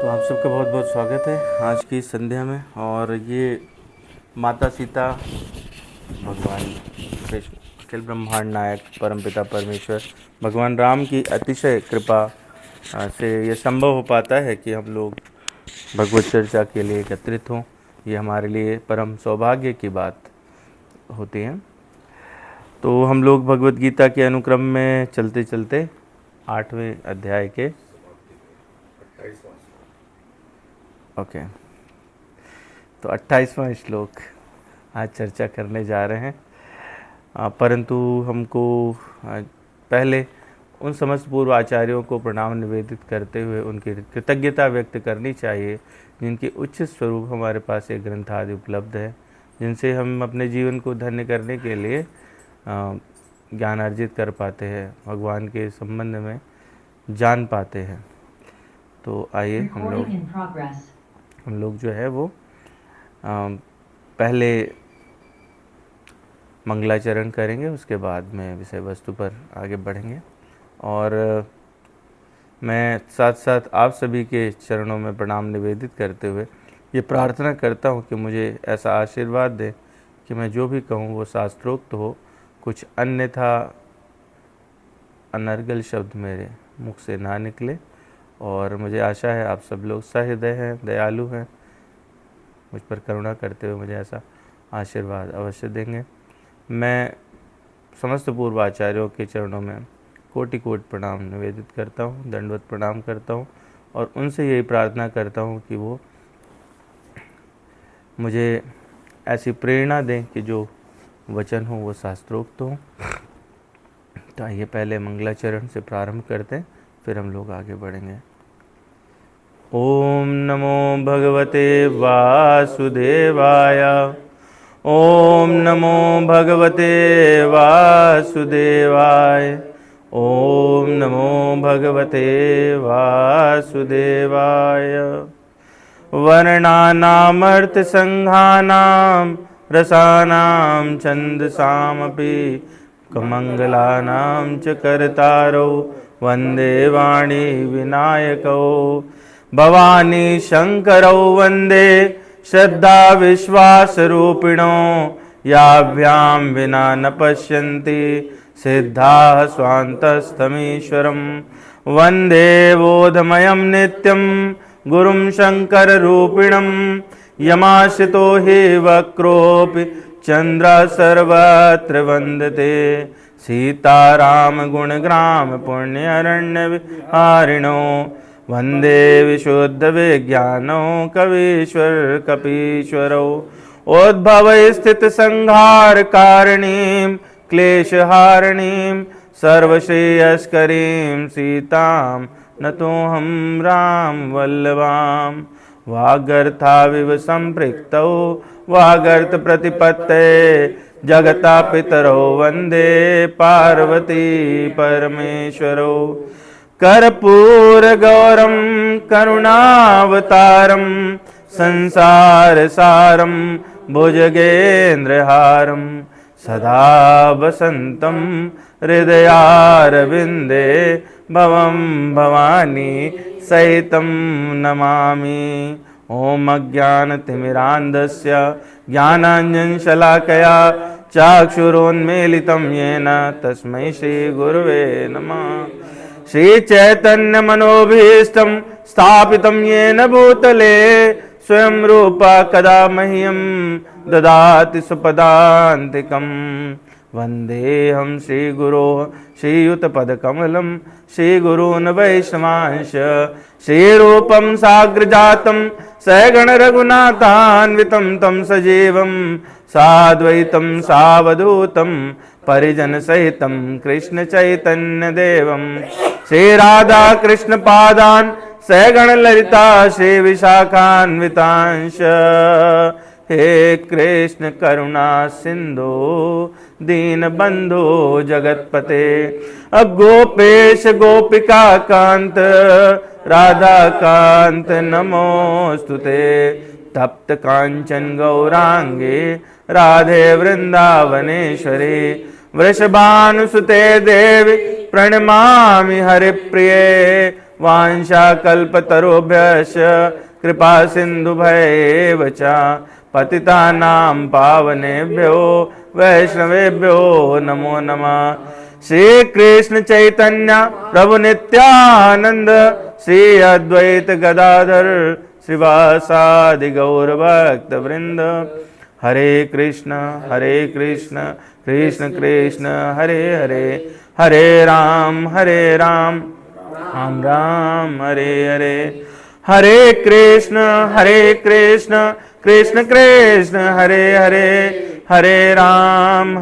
तो आप सबका बहुत बहुत स्वागत है आज की संध्या में। और ये माता सीता, भगवान कृष्ण, अखिल ब्रह्मांड नायक, परमपिता परमेश्वर भगवान राम की अतिशय कृपा से ये संभव हो पाता है कि हम लोग भगवत चर्चा के लिए एकत्रित हों। ये हमारे लिए परम सौभाग्य की बात होती है। तो हम लोग भगवत गीता के अनुक्रम में चलते चलते 8वें अध्याय के तो 28वां श्लोक आज चर्चा करने जा रहे हैं। परंतु हमको पहले उन समस्त पूर्व आचार्यों को प्रणाम निवेदित करते हुए उनकी कृतज्ञता व्यक्त करनी चाहिए जिनके उच्च स्वरूप हमारे पास एक ग्रंथ आदि उपलब्ध है, जिनसे हम अपने जीवन को धन्य करने के लिए ज्ञान अर्जित कर पाते हैं, भगवान के संबंध में जान पाते हैं। तो आइए हम लोग जो है वो पहले मंगलाचरण करेंगे, उसके बाद में विषय वस्तु पर आगे बढ़ेंगे। और मैं साथ साथ आप सभी के चरणों में प्रणाम निवेदित करते हुए ये प्रार्थना करता हूँ कि मुझे ऐसा आशीर्वाद दें कि मैं जो भी कहूँ वो शास्त्रोक्त हो, कुछ अन्यथा अनर्गल शब्द मेरे मुख से ना निकले। और मुझे आशा है आप सब लोग सहृदय हैं, दयालु हैं, मुझ पर करुणा करते हुए मुझे ऐसा आशीर्वाद अवश्य देंगे। मैं समस्त पूर्व आचार्यों के चरणों में कोटि कोटि प्रणाम निवेदित करता हूँ, दंडवत प्रणाम करता हूँ और उनसे यही प्रार्थना करता हूँ कि वो मुझे ऐसी प्रेरणा दें कि जो वचन हो वो शास्त्रोक्त हो। तो आइए पहले मंगलाचरण से प्रारंभ करते हैं, फिर हम लोग आगे बढ़ेंगे। ओम नमो भगवते वासुदेवाय। ओम नमो भगवते वासुदेवाय। ओम नमो भगवते वासुदेवाय। वर्णानामर्थसंघानां रसानां छन्दसामपि कमङ्गलानां च कर्तारौ वन्दे वाणी विनायकौ। भवानी शंकरौ वन्दे श्रद्धा विश्वासरूपिणो। याभ्यां विना न पश्यन्ति सिद्धाः स्वान्तस्थमीश्वरं। वन्दे बोधमयं नित्यं गुरुं शङ्कररूपिणं। यमाश्रितो हि वक्रोऽपि चन्द्रः सर्वत्र वन्दते। सीतारामगुणग्राम पुण्यरण्यविहारिणो। वन्दे विशुद्धविज्ञानो कवीश्वर कपीश्वरौ। उद्भवस्थितिसंहारकारिणीं क्लेशहारिणीं सर्वश्रेयस्करीं सीतां नतोऽहं रामवल्लभां। वागर्थाविव सम्पृक्तौ वागर्थप्रतिपत्तये जगता पितरौ वन्दे पार्वती परमेश्वरौ। कर्पूरगौरं करुणावतारं संसारसारं भुजगेन्द्रहारं सदा वसन्तं हृदयारविन्दे भवं भवानी सहितं नमामि। ॐ अज्ञानतिमिरान्धस्य ज्ञानाञ्जनशलाकया चाक्षुरोन्मीलितं येन तस्मै श्रीगुरुवे नमः। श्रीचैतन्यमनोभीष्टं स्थापितं येन भूतले स्वयं रूपा कदा मह्यं ददाति स्वपदान्तिकम्। वन्देऽहं श्रीगुरोः श्रीयुतपदकमलं श्रीगुरून् वैष्णवांश। श्रीरूपं साग्रजातं सहगणरघुनाथान्वितं तं सजीवं साद्वैतं सावधूतं परिजनसहितं कृष्णचैतन्यदेवं। श्रीराधा कृष्णपादान् सहगणललिता श्रीविशाखान्वितांश। हे कृष्ण करुणा सिंधु दीनबंधु जगतपते। गोपेश गोपिका कांत राधा कांत नमोस्तुते। तप्त कांचन गौरांगे राधे वृंदावनेश्वरी। वृषभानुसुते देवी प्रणमामि हरिप्रिये। वाञ्छाकल्पतरुभ्यश्च कृपा सिन्धुभैव च पतितानां पावनेभ्यो वैष्णवेभ्यो नमो नमः। श्री कृष्ण चैतन्य प्रभु नित्यानंद, श्री अद्वैत गदाधर श्रीवासादि गौर भक्त वृंद। हरे कृष्ण कृष्ण कृष्ण हरे हरे, हरे राम राम राम हरे हरे। हरे कृष्ण कृष्ण कृष्ण हरे हरे, हरे राम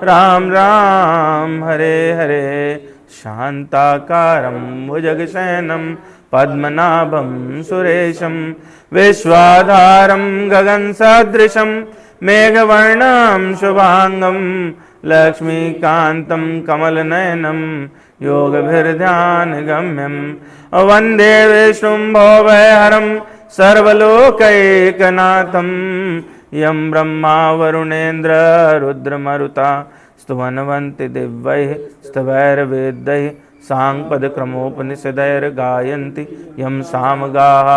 राम राम हरे हरे। शान्ताकारं भुजगशयनं पद्मनाभं सुरेशं, विश्वाधारं गगनसदृशं मेघवर्णं शुभांगं, लक्ष्मीकान्तं कमलनयनं योगभिर्ध्यानगम्यं, वन्दे विष्णुं भवभयहरं सर्वलोकैकनाथं। यं ब्रह्मा वरुणेन्द्र रुद्रमरुता स्तुवन्वन्ति दिव्यैः स्तवैर्वेदैः, साङ्गपदक्रमोपनिषदैर्गायन्ति यं सामगाः।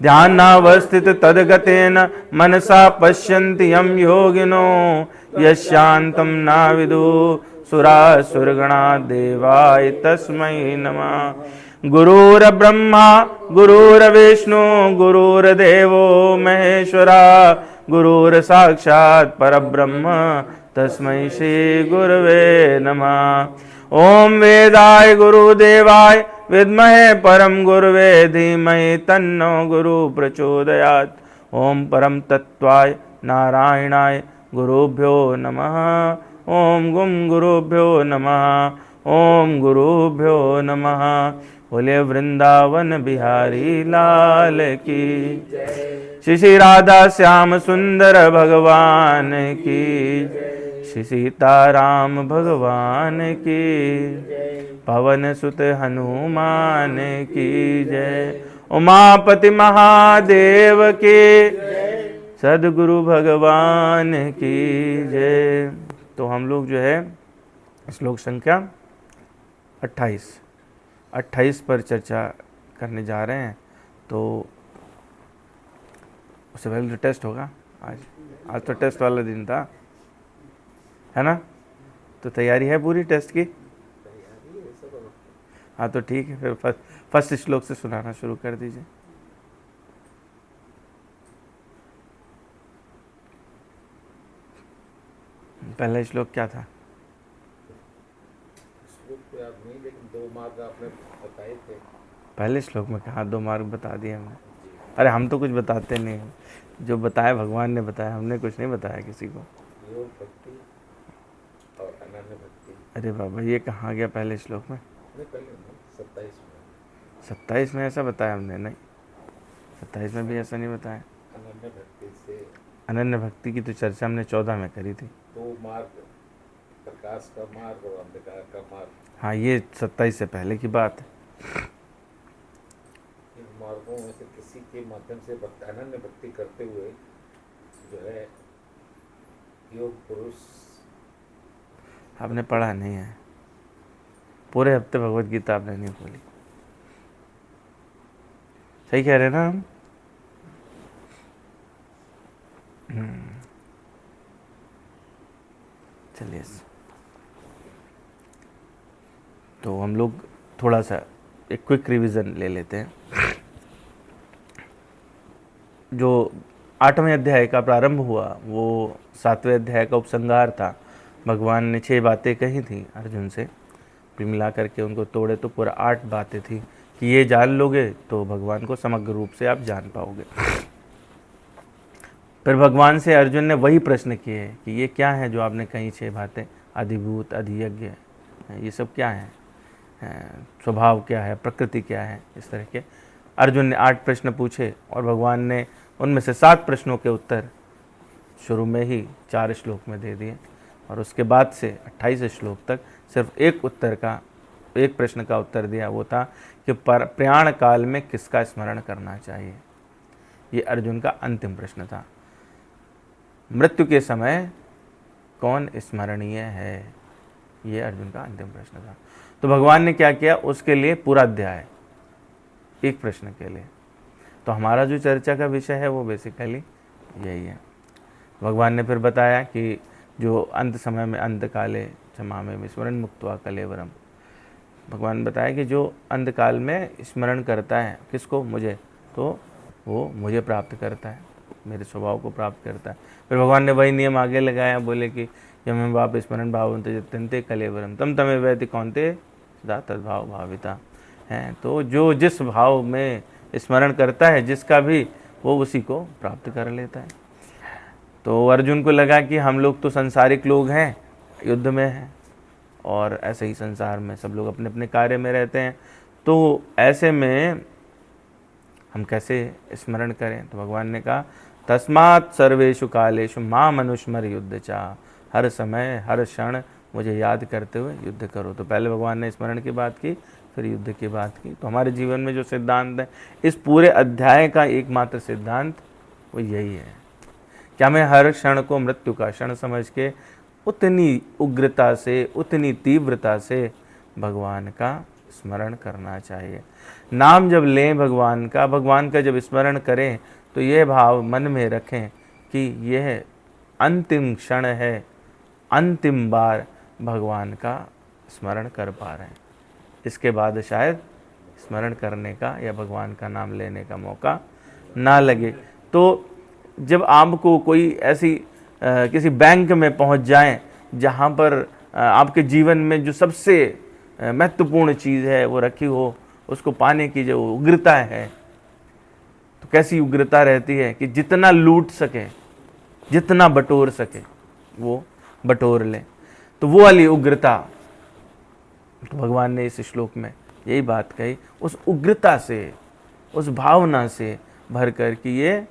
ध्यानावस्थिततद्गतेन मनसा पश्यन्ति यं योगिनो, यस्यान्तं नाविदुः सुरासुरगणा देवाय तस्मै नमः। गुरुर्ब्रह्मा गुरुर्विष्णु गुरुर्देवो महेश्वरा, गुरुर्साक्षात् परब्रह्म तस्मै श्री गुरवे नमः। ओम वेदाय गुरुदेवाय विद्महे परम गुरुवे धीमहि तन्नो गुरु प्रचोदयात्। ओम परम तत्वाय नारायणाय गुरुभ्यो नमः। ओम गुम गुरुभ्यो नमः। ओम गुरुभ्यो नमः। बोले वृंदावन बिहारी लाल की, श्री श्री राधा श्याम सुंदर भगवान की, श्री सीताराम भगवान की, पवन सुत हनुमान की जय। उमापति महादेव की, सदगुरु भगवान की जय। तो हम लोग जो है श्लोक संख्या 28 पर चर्चा करने जा रहे हैं। तो उससे पहले तो टेस्ट होगा आज तो टेस्ट वाला दिन था, है ना? तो तैयारी है पूरी टेस्ट की? हाँ तो ठीक है, फिर फर्स्ट श्लोक से सुनाना शुरू कर दीजिए। पहला श्लोक क्या था? याद नहीं, लेकिन 2 मार्क आपने बताए थे। पहले श्लोक में कहा 2 मार्क बता दिए हमने। अरे हम तो कुछ बताते नहीं, जो बताया भगवान ने बताया, हमने कुछ नहीं बताया किसी को। योग भक्ति और अनन्य भक्ति। अरे बाबा ये कहाँ गया पहले श्लोक में? नहीं, पहले 27 में। 27 में ऐसा बताया हमने? नहीं, 27 में भी ऐसा नहीं बताया। अनन्य भक्ति से, अनन्य भक्ति की तो चर्चा हमने 14 में करी थी। 2 मार्ग, प्रकाश का मार्ग और अंधकार का मार्ग। हाँ ये 27 से पहले की बात है। इन मार्गों में से किसी के माध्यम से अनन्य भक्ति करते हुए जो है योग पुरुष। आपने पढ़ा नहीं है, पूरे हफ्ते भगवत गीता आपने नहीं खोली। सही कह रहे हैं ना हम? चलिए, तो हम लोग थोड़ा सा एक क्विक रिवीजन ले लेते हैं। जो 8वें अध्याय का प्रारंभ हुआ वो 7वें अध्याय का उपसंहार था। भगवान ने 6 बातें कही थी अर्जुन से, फिर मिला करके उनको तोड़े तो पूरा 8 बातें थी कि ये जान लोगे तो भगवान को समग्र रूप से आप जान पाओगे। फिर भगवान से अर्जुन ने वही प्रश्न किए कि ये क्या है जो आपने कही 6 बातें, अधिभूत, अधियज्ञ, ये सब क्या है, स्वभाव क्या है, प्रकृति क्या है, इस तरह के अर्जुन ने 8 प्रश्न पूछे और भगवान ने उनमें से 7 प्रश्नों के उत्तर शुरू में ही 4 श्लोक में दे दिए और उसके बाद से 28 श्लोक तक सिर्फ एक प्रश्न का उत्तर दिया। वो था कि प्रयाण काल में किसका स्मरण करना चाहिए। ये अर्जुन का अंतिम प्रश्न था। मृत्यु के समय कौन स्मरणीय है, ये अर्जुन का अंतिम प्रश्न था। तो भगवान ने क्या किया, उसके लिए पूरा अध्याय एक प्रश्न के लिए। तो हमारा जो चर्चा का विषय है वो बेसिकली यही है। भगवान ने फिर बताया कि जो अंत समय में अंत काले क्षमा में स्मरण मुक्त्वा कलेवरम, भगवान बताया कि जो अंत काल में स्मरण करता है किसको, मुझे, तो वो मुझे प्राप्त करता है, मेरे स्वभाव को प्राप्त करता है। फिर भगवान ने वही नियम आगे लगाया, बोले कि यम बाप स्मरण भावंते जत्यंते कलेवरम तम तमे वैति कौनते सदा तद्भाव भाविता हैं। तो जो जिस भाव में स्मरण करता है जिसका भी, वो उसी को प्राप्त कर लेता है। तो अर्जुन को लगा कि हम लोग तो संसारिक लोग हैं, युद्ध में हैं, और ऐसे ही संसार में सब लोग अपने अपने कार्य में रहते हैं, तो ऐसे में हम कैसे स्मरण करें। तो भगवान ने कहा तस्मात् सर्वेषु कालेषु मां मनुस्मर युद्ध चा, हर समय हर क्षण मुझे याद करते हुए युद्ध करो। तो पहले भगवान ने स्मरण की बात की, फिर युद्ध की बात की। तो हमारे जीवन में जो सिद्धांत है, इस पूरे अध्याय का एकमात्र सिद्धांत वो यही है कि हमें हर क्षण को मृत्यु का क्षण समझ के उतनी उग्रता से, उतनी तीव्रता से भगवान का स्मरण करना चाहिए। नाम जब लें भगवान का जब स्मरण करें, तो ये भाव मन में रखें कि यह अंतिम क्षण है, अंतिम बार भगवान का स्मरण कर पा रहे हैं। इसके बाद शायद स्मरण करने का या भगवान का नाम लेने का मौका ना लगे। तो जब आपको कोई ऐसी किसी बैंक में पहुंच जाएं जहां पर आपके जीवन में जो सबसे महत्वपूर्ण चीज़ है वो रखी हो, उसको पाने की जो उग्रता है, तो कैसी उग्रता रहती है कि जितना लूट सके, जितना बटोर सके वो बटोर ले। तो वो वाली उग्रता, तो भगवान ने इस श्लोक में यही बात कही, उस उग्रता से, उस भावना से भर कर कि ये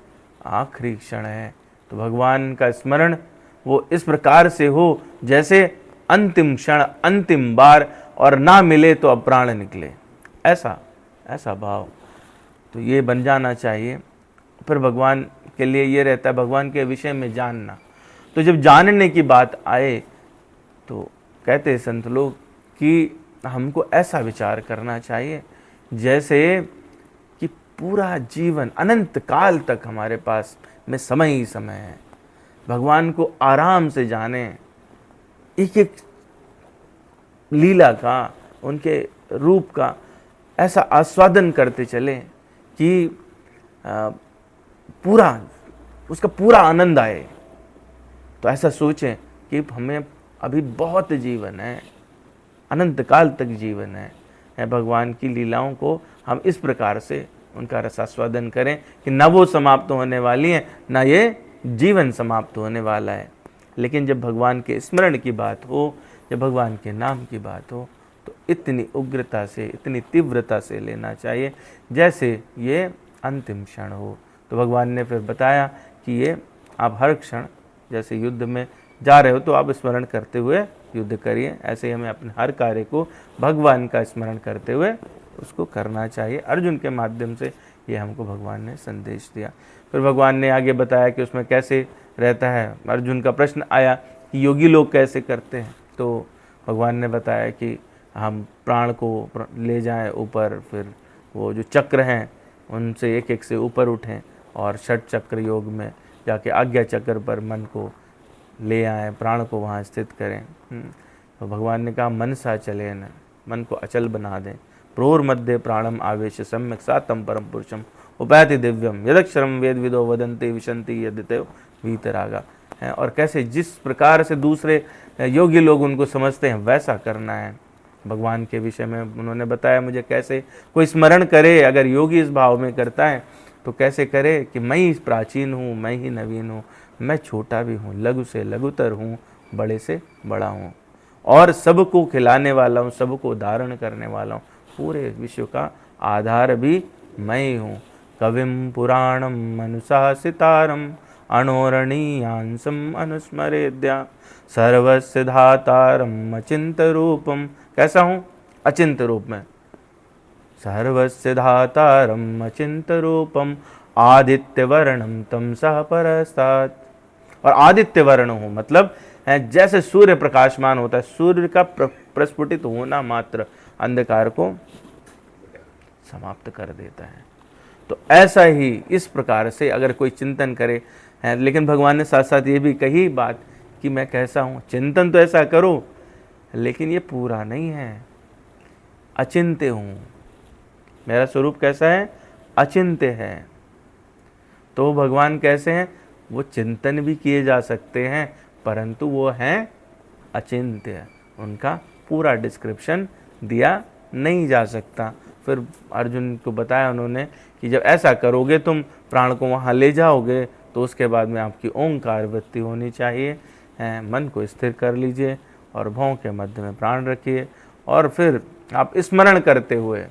आखिरी क्षण है। तो भगवान का स्मरण वो इस प्रकार से हो जैसे अंतिम क्षण, अंतिम बार, और ना मिले तो अब प्राण निकले, ऐसा भाव तो ये बन जाना चाहिए। फिर भगवान के लिए ये रहता है भगवान के विषय में जानना। तो जब जानने की बात आए तो कहते हैं संत लोग कि हमको ऐसा विचार करना चाहिए जैसे कि पूरा जीवन अनंत काल तक हमारे पास में समय ही समय है। भगवान को आराम से जाने, एक एक लीला का, उनके रूप का ऐसा आस्वादन करते चले कि पूरा उसका पूरा आनंद आए। तो ऐसा सोचें कि हमें अभी बहुत जीवन है, अनंत काल तक जीवन है। भगवान की लीलाओं को हम इस प्रकार से उनका रसास्वादन करें कि न वो समाप्त होने वाली है, न ये जीवन समाप्त होने वाला है। लेकिन जब भगवान के स्मरण की बात हो, जब भगवान के नाम की बात हो, तो इतनी उग्रता से, इतनी तीव्रता से लेना चाहिए जैसे ये अंतिम क्षण हो। तो भगवान ने फिर बताया कि ये आप हर क्षण जैसे युद्ध में जा रहे हो तो आप स्मरण करते हुए युद्ध करिए। ऐसे ही हमें अपने हर कार्य को भगवान का स्मरण करते हुए उसको करना चाहिए। अर्जुन के माध्यम से ये हमको भगवान ने संदेश दिया। फिर भगवान ने आगे बताया कि उसमें कैसे रहता है। अर्जुन का प्रश्न आया कि योगी लोग कैसे करते हैं। तो भगवान ने बताया कि हम प्राण को ले जाएं ऊपर, फिर वो जो चक्र हैं उनसे एक एक से ऊपर उठें और षट चक्र योग में जाके आज्ञा चक्र पर मन को ले आएँ, प्राण को वहाँ स्थित करें। तो भगवान ने कहा मन सा चले न, मन को अचल बना दें। प्रोर मध्य प्राणम आवेश सम्यक सातम परम पुरुषम उपायति दिव्यम यदक्षरम वेद विदो वदंते विशंति यदिते वीतरागा है। और कैसे जिस प्रकार से दूसरे योगी लोग उनको समझते हैं वैसा करना है। भगवान के विषय में उन्होंने बताया मुझे कैसे कोई स्मरण करे। अगर योगी इस भाव में करता है तो कैसे करे कि मैं ही प्राचीन हूँ, मैं ही नवीन हूँ, मैं छोटा भी हूँ, लघु से लघुतर हूँ, बड़े से बड़ा हूँ, और सबको खिलाने वाला हूँ, सबको धारण करने वाला हूँ, पूरे विश्व का आधार भी मैं ही हूँ। कविम पुराणम मनुशासितारम अणोरणीयांसम अनुस्मरेद्या सर्वस्य धातारम अचिंत रूपम। कैसा हूँ? अचिंत रूप में। सर्वस्य धातारम अचिंत रूपम आदित्य वर्णम तम सह परस्तात्। और आदित्य वर्ण हूँ मतलब हैं। जैसे सूर्य प्रकाशमान होता है, सूर्य का प्रस्फुटित होना मात्र अंधकार को समाप्त कर देता है। तो ऐसा ही इस प्रकार से अगर कोई चिंतन करे है, लेकिन भगवान ने साथ साथ ये भी कही बात कि मैं कैसा हूँ, चिंतन तो ऐसा करो, लेकिन ये पूरा नहीं है, अचिंत्य हूँ। मेरा स्वरूप कैसा है? अचिंत्य है। तो भगवान कैसे हैं? वो चिंतन भी किए जा सकते हैं, परंतु वो हैं अचिंत्य। उनका पूरा डिस्क्रिप्शन दिया नहीं जा सकता। फिर अर्जुन को बताया उन्होंने कि जब ऐसा करोगे, तुम प्राण को वहाँ ले जाओगे, तो उसके बाद में आपकी ओंकार वृत्ति होनी चाहिए। मन को स्थिर कर लीजिए और भौं के मध्य में प्राण रखिए, और फिर आप स्मरण करते हुए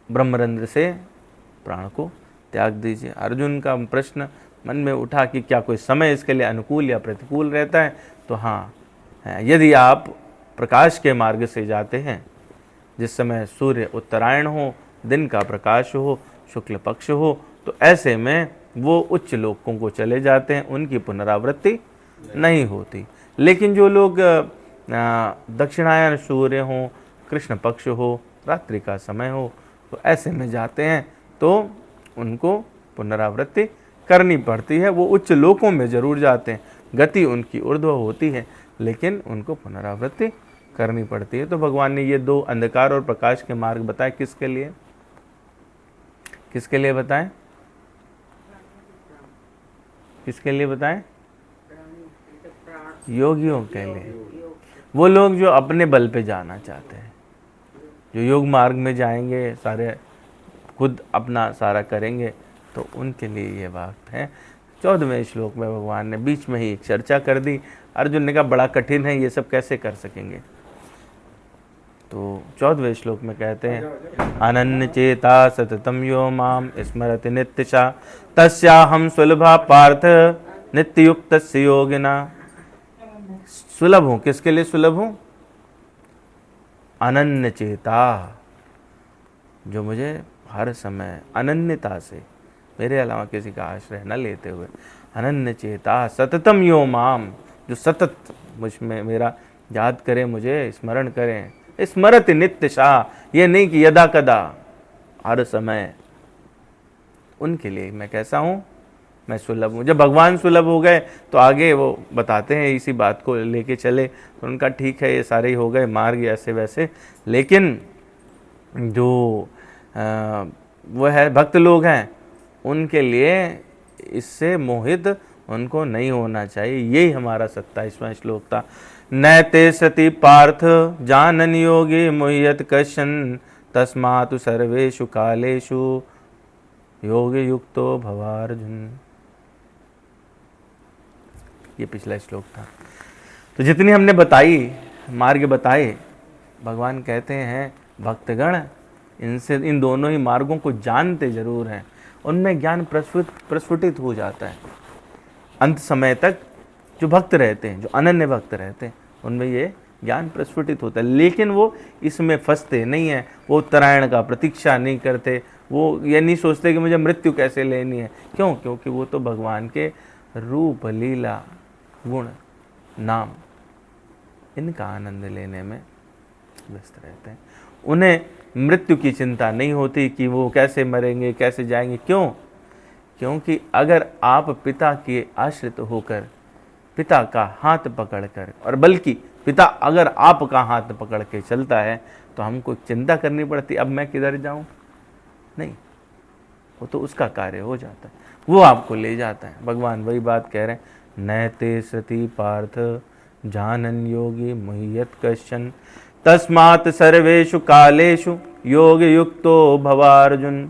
ब्रह्मरंध्र से प्राण को त्याग दीजिए। अर्जुन का प्रश्न मन में उठा कि क्या कोई समय इसके लिए अनुकूल या प्रतिकूल रहता है? तो हाँ, यदि आप प्रकाश के मार्ग से जाते हैं, जिस समय सूर्य उत्तरायण हो, दिन का प्रकाश हो, शुक्ल पक्ष हो, तो ऐसे में वो उच्च लोकों को चले जाते हैं, उनकी पुनरावृत्ति नहीं होती। लेकिन जो लोग दक्षिणायन सूर्य हो, कृष्ण पक्ष हो, रात्रि का समय हो, तो ऐसे में जाते हैं, तो उनको पुनरावृत्ति करनी पड़ती है। वो उच्च लोकों में जरूर जाते हैं, गति उनकी ऊर्ध्व होती है, लेकिन उनको पुनरावृत्ति करनी पड़ती है। तो भगवान ने ये दो अंधकार और प्रकाश के मार्ग बताए। किसके लिए? किसके लिए बताए? किसके लिए बताए? योगियों के लिए। वो लोग जो अपने बल पे जाना चाहते हैं, जो योग मार्ग में जाएंगे, सारे खुद अपना सारा करेंगे, तो उनके लिए ये बात है। 14वें श्लोक में भगवान ने बीच में ही एक चर्चा कर दी। अर्जुन ने कहा बड़ा कठिन है, ये सब कैसे कर सकेंगे? तो 14वें श्लोक में कहते हैं, अनन्य चेता सततम यो माम स्मरति नित्यशा तस्याहम सुलभा पार्थ नित्ययुक्त योगिना। सुलभ हूं, किसके लिए सुलभ हूं? अनन्य चेता, जो मुझे हर समय अनन्यता से, मेरे अलावा किसी का आश्रय न लेते हुए, अनन्य चेता सततम यो माम, जो सतत मुझ में मेरा याद करें, मुझे स्मरण करें। स्मरति नित्य शाह, ये नहीं कि यदा कदा, हर समय। उनके लिए मैं कैसा हूँ? मैं सुलभ हूँ। जब भगवान सुलभ हो गए तो आगे वो बताते हैं, इसी बात को लेके चले, तो उनका ठीक है, ये सारे ही हो गए मार्ग ऐसे वैसे, लेकिन जो वो है भक्त लोग हैं, उनके लिए इससे मोहित उनको नहीं होना चाहिए। यही हमारा 27वां श्लोक था। नैते सति पार्थ जानन योगी मुह्यत कशन तस्मातु सर्वेषु कालेषु योग युक्तो भवार्जुन। ये पिछला श्लोक था। तो जितनी हमने बताई, मार्ग बताए, भगवान कहते हैं भक्तगण इनसे, इन दोनों ही मार्गों को जानते जरूर हैं, उनमें ज्ञान प्रस्फुटित हो जाता है। अंत समय तक जो भक्त रहते हैं, जो अनन्य भक्त रहते हैं, उनमें ये ज्ञान प्रस्फुटित होता है, लेकिन वो इसमें फंसते नहीं है। वो उत्तरायण का प्रतीक्षा नहीं करते, वो ये नहीं सोचते कि मुझे मृत्यु कैसे लेनी है। क्यों? क्योंकि वो तो भगवान के रूप, लीला, गुण, नाम, इनका आनंद लेने में व्यस्त रहते हैं। उन्हें मृत्यु की चिंता नहीं होती कि वो कैसे मरेंगे, कैसे जाएंगे। क्यों? क्योंकि अगर आप पिता के आश्रित होकर, पिता का हाथ पकड़कर, और बल्कि पिता अगर आपका हाथ पकड़ के चलता है, तो हमको चिंता करनी पड़ती अब मैं किधर जाऊं? नहीं, वो तो उसका कार्य हो जाता है, वो आपको ले जाता है। भगवान वही बात कह रहे हैं, नैते सति पार्थ जानन योगी मुह्यत कश्चन तस्मात् सर्वेषु कालेषु योग युक्तो भवार्जुन।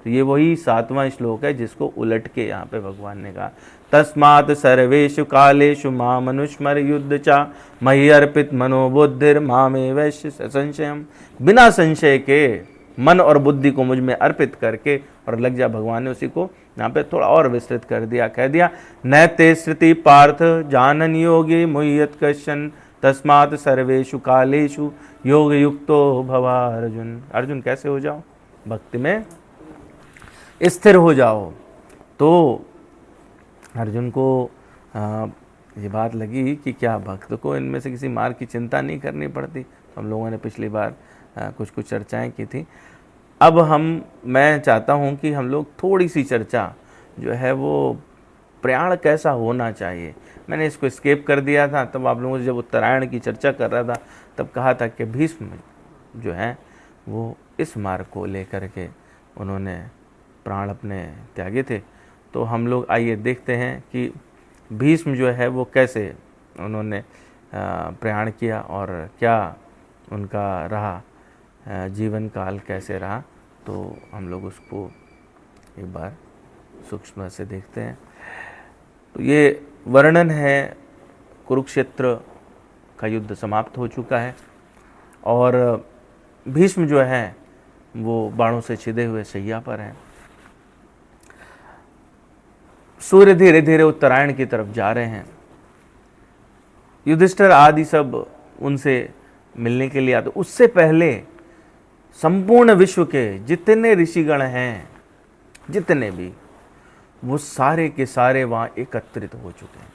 तो ये वही 7वां श्लोक है जिसको उलट के यहाँ पे भगवान ने कहा, तस्मात् सर्वेषु कालेषु माम अनुस्मर युद्ध चा मयि अर्पित मनोबुद्धिर मामेवैश्य संशयम। बिना संशय के मन और बुद्धि को मुझ में अर्पित करके और लग जा। भगवान ने उसी को यहाँ पे थोड़ा और विस्तृत कर दिया, कह दिया, नैते श्रुति पार्थ जानन योगी मुह्यत कश्चन तस्मात् सर्वेषु कालेषु योग युक्तो भवा अर्जुन। अर्जुन कैसे हो जाओ? भक्ति में स्थिर हो जाओ। तो अर्जुन को ये बात लगी कि क्या भक्त को इनमें से किसी मार्ग की चिंता नहीं करनी पड़ती। हम लोगों ने पिछली बार कुछ कुछ चर्चाएं की थी। अब मैं चाहता हूं कि हम लोग थोड़ी सी चर्चा जो है वो प्रयाण कैसा होना चाहिए। मैंने इसको स्केप कर दिया था, तब आप लोगों से जब उत्तरायण की चर्चा कर रहा था तब कहा था कि भीष्म जो है वो इस मार्ग को लेकर के उन्होंने प्राण अपने त्यागे थे। तो हम लोग आइए देखते हैं कि भीष्म जो है वो कैसे उन्होंने प्रयाण किया और क्या उनका रहा, जीवन काल कैसे रहा। तो हम लोग उसको एक बार सूक्ष्म से देखते हैं। तो ये वर्णन है, कुरुक्षेत्र का युद्ध समाप्त हो चुका है और भीष्म जो है वो बाणों से छिदे हुए शैया पर हैं। सूर्य धीरे धीरे उत्तरायण की तरफ जा रहे हैं। युधिष्ठिर आदि सब उनसे मिलने के लिए आते। उससे पहले संपूर्ण विश्व के जितने ऋषिगण हैं, जितने भी, वो सारे के सारे वहां एकत्रित हो चुके हैं।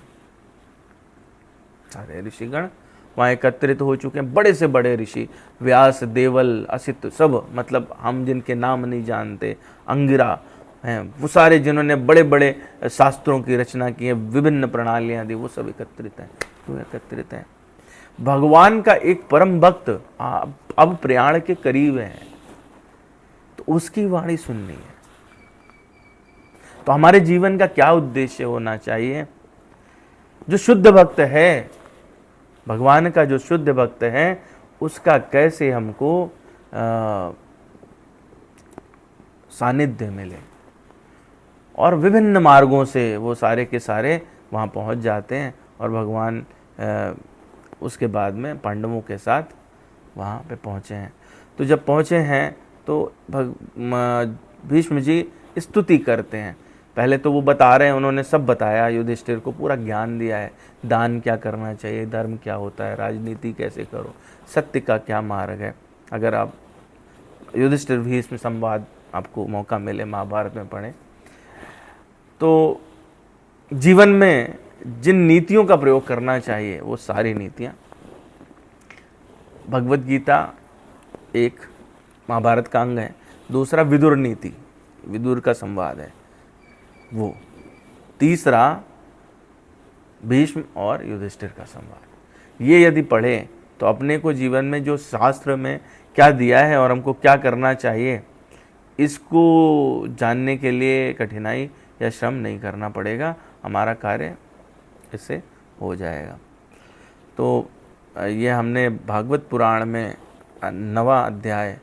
सारे ऋषिगण वहाँ एकत्रित हो चुके हैं। बड़े से बड़े ऋषि, व्यास, देवल, असित, सब, मतलब हम जिनके नाम नहीं जानते, अंगिरा हैं, वो सारे जिन्होंने बड़े बड़े शास्त्रों की रचना की है, विभिन्न प्रणालियाँ दी, वो सब एकत्रित हैं। क्यों एकत्रित हैं? भगवान का एक परम भक्त अब प्रयाण के करीब है, तो उसकी वाणी सुननी है। तो हमारे जीवन का क्या उद्देश्य होना चाहिए? जो शुद्ध भक्त है, भगवान का जो शुद्ध भक्त है, उसका कैसे हमको सानिध्य मिले। और विभिन्न मार्गों से वो सारे के सारे वहाँ पहुँच जाते हैं और भगवान उसके बाद में पांडवों के साथ वहाँ पे पहुँचे हैं। तो जब पहुँचे हैं तो भीष्म जी स्तुति करते हैं। पहले तो वो बता रहे हैं, उन्होंने सब बताया, युधिष्ठिर को पूरा ज्ञान दिया है, दान क्या करना चाहिए, धर्म क्या होता है, राजनीति कैसे करो, सत्य का क्या मार्ग है। अगर आप युधिष्ठिर भीष्म संवाद आपको मौका मिले महाभारत में पढ़ें, तो जीवन में जिन नीतियों का प्रयोग करना चाहिए वो सारी नीतियाँ, भगवत गीता एक महाभारत का अंग है, दूसरा विदुर नीति, विदुर का संवाद है वो, तीसरा भीष्म और युधिष्ठिर का संवाद। ये यदि पढ़े तो अपने को जीवन में जो शास्त्र में क्या दिया है और हमको क्या करना चाहिए, इसको जानने के लिए कठिनाई या श्रम नहीं करना पड़ेगा, हमारा कार्य इससे हो जाएगा। तो ये हमने भागवत पुराण में 9वां अध्याय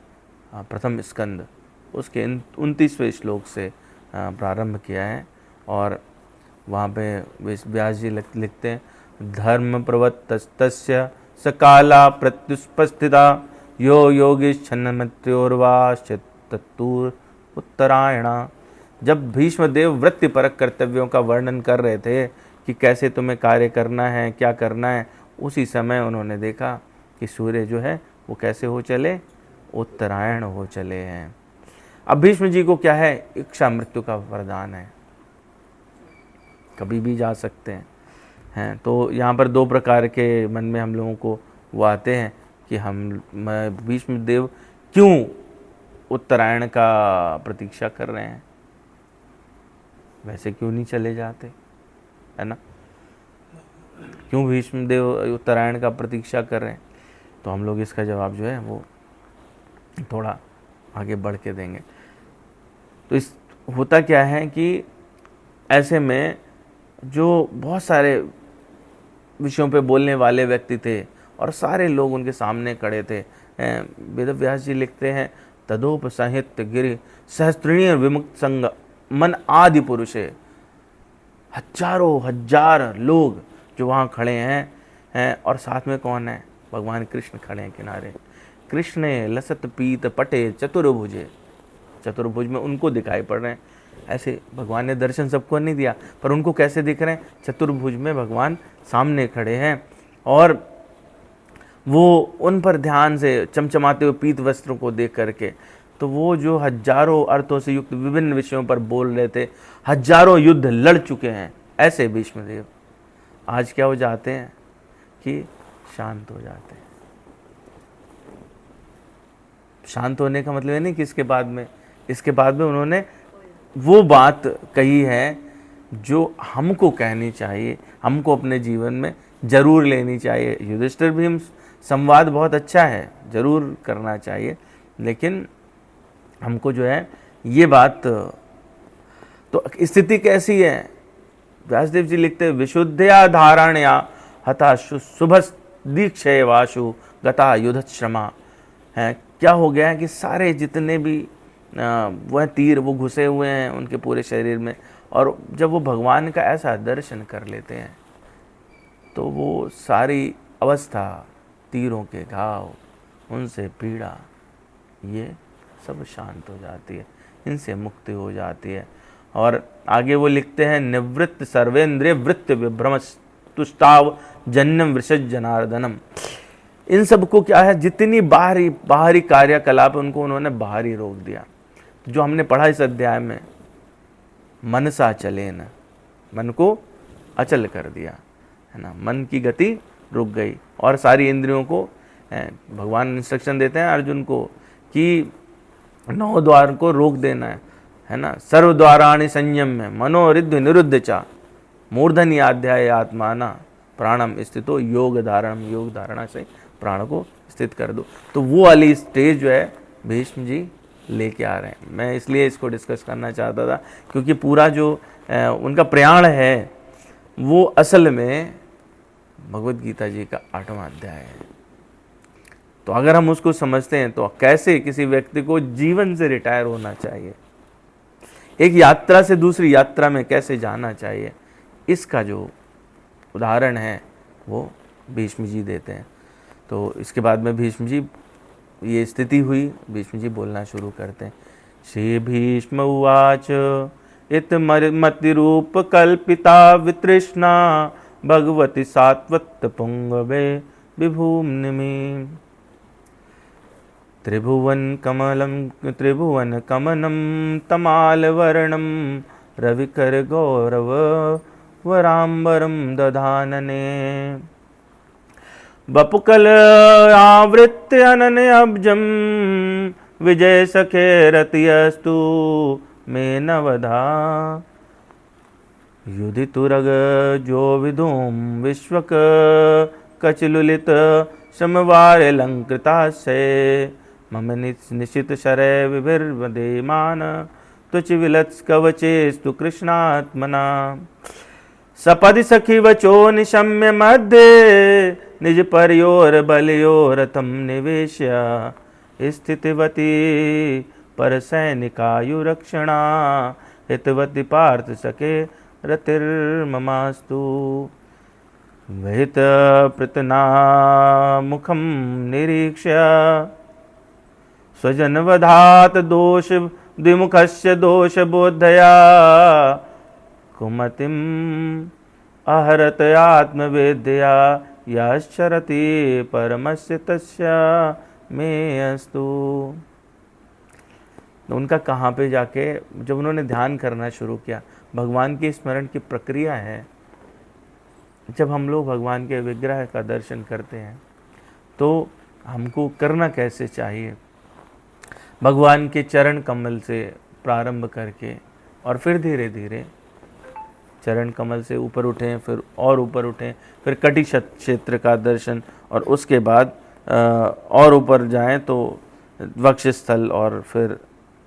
प्रथम स्कंद उसके 29वें श्लोक से प्रारंभ किया है और वहाँ पे व्यास जी लिखते हैं, धर्म प्रवत्तस्य सकाला प्रत्युपस्थिता यो योगीश्छन्नमत्योर्वाश्चित्तूर उत्तरायणा। जब भीष्मदेव वृत्तिपरक कर्तव्यों का वर्णन कर रहे थे कि कैसे तुम्हें कार्य करना है, क्या करना है, उसी समय उन्होंने देखा कि सूर्य जो है वो कैसे हो चले, उत्तरायण हो चले हैं। अब भीष्म जी को क्या है, इच्छा मृत्यु का वरदान है, कभी भी जा सकते हैं। तो यहाँ पर दो प्रकार के मन में हम लोगों को वो आते हैं कि भीष्म देव क्यों उत्तरायण का प्रतीक्षा कर रहे हैं, वैसे क्यों नहीं चले जाते, है ना? क्यों भीष्म देव उत्तरायण का प्रतीक्षा कर रहे हैं? तो हम लोग इसका जवाब जो है वो थोड़ा आगे बढ़ के देंगे। तो इस होता क्या है कि ऐसे में जो बहुत सारे विषयों पे बोलने वाले व्यक्ति थे और सारे लोग उनके सामने खड़े थे। वेद व्यास जी लिखते हैं, तदोप साहित्य गिरि सहस्त्रिणी विमुक्त संग मन आदि पुरुषे। हजारों हजार लोग जो वहाँ खड़े हैं और साथ में कौन है, भगवान कृष्ण खड़े हैं किनारे। कृष्ण लसत पीत पटे चतुर्भुजे, चतुर्भुज में उनको दिखाई पड़ रहे हैं। ऐसे भगवान ने दर्शन सबको नहीं दिया, पर उनको कैसे दिख रहे हैं, चतुर्भुज में भगवान सामने खड़े हैं और वो उन पर ध्यान से चमचमाते हुए पीत वस्त्रों को देख करके, तो वो जो हजारों अर्थों से युक्त विभिन्न विषयों पर बोल रहे थे, हजारों युद्ध लड़ चुके हैं ऐसे भीष्मदेव। आज क्या हो जाते हैं कि शांत हो जाते हैं। शांत होने का मतलब ये नहीं कि इसके बाद में उन्होंने वो बात कही है जो हमको कहनी चाहिए, हमको अपने जीवन में जरूर लेनी चाहिए। युधिष्ठिर भी हम संवाद बहुत अच्छा है, जरूर करना चाहिए, लेकिन हमको जो है ये बात, तो स्थिति कैसी है? व्यासदेव जी लिखते हैं, विशुद्धया धारणया हता शुभ दीक्षय वाशु गता युद्धश्रमा है। क्या हो गया है कि सारे जितने भी वह तीर वो घुसे हुए हैं उनके पूरे शरीर में, और जब वो भगवान का ऐसा दर्शन कर लेते हैं तो वो सारी अवस्था, तीरों के घाव, उनसे पीड़ा, ये सब शांत हो जाती है, इनसे मुक्ति हो जाती है। और आगे वो लिखते हैं, निवृत्त सर्वेंद्रिय वृत्त विभ्रम तुष्टाव जन्यम वृषज जनार्दनम। इन सब को क्या है, जितनी बाहरी कार्यकलाप उनको उन्होंने बाहरी रोक दिया। जो हमने पढ़ा इस अध्याय में, मनसा चले न, मन को अचल कर दिया है ना, मन की गति रुक गई और सारी इंद्रियों को भगवान इंस्ट्रक्शन देते हैं अर्जुन को कि 9 द्वार को रोक देना है ना। सर्व द्वाराणि संयम्य मनोरिद्ध निरुद्ध चा मूर्धनि अध्याय आत्माना प्राणम स्थितो योग धारणम, योग धारणा से प्राण को स्थित कर दो। तो वो वाली स्टेज जो है भीष्म जी लेके आ रहे हैं। मैं इसलिए इसको डिस्कस करना चाहता था क्योंकि पूरा जो उनका प्रयाण है वो असल में भगवत गीता जी का 8वां अध्याय है। तो अगर हम उसको समझते हैं तो कैसे किसी व्यक्ति को जीवन से रिटायर होना चाहिए, एक यात्रा से दूसरी यात्रा में कैसे जाना चाहिए, इसका जो उदाहरण है वो भीष्म जी देते हैं। तो इसके बाद में भीष्म जी, ये स्थिति हुई, भीष्म जी बोलना शुरू करते हैं। श्री भीष्म उवाच इत मतिरूप कल्पिता वितृष्णा भगवती सात्वत पुंगवे विभूम्निमी त्रिभुवन कमनम तमाल वर्णम रविकर गौरव वराम्बरम दधानने बपुकल आवृत्य अनन्य अब्जम विजय सखे रतियस्तु मे नवधा युधितुरग जो विधूम विश्वक कचलुलित समवार अलंकृता से मम निशित शरय विभिर्वदेमान तुच विलत्स कवचेस्तु कृष्णात्मना सपदि सखी वचो निशम्य मध्य निज परयोर बलयोर तम निवेश्य स्थितिवती पर सैनिकायुरक्षणा हितवती पार्थ सखे रतिर्ममास्तु विहित प्रतना मुखम निरीक्ष्य स्वजनवधात दोष द्विमुखस्य दोष बोधया कुमतिम आहरत आत्मवेद्या यश्चरति परमस्य तस्य मे अस्तु। उनका कहाँ पे जाके जब उन्होंने ध्यान करना शुरू किया, भगवान की स्मरण की प्रक्रिया है। जब हम लोग भगवान के विग्रह का दर्शन करते हैं तो हमको करना कैसे चाहिए, भगवान के चरण कमल से प्रारंभ करके और फिर धीरे धीरे चरण कमल से ऊपर उठें, फिर और ऊपर उठें, फिर कटी क्षेत्र का दर्शन, और उसके बाद और ऊपर जाएं तो वक्षस्थल, और फिर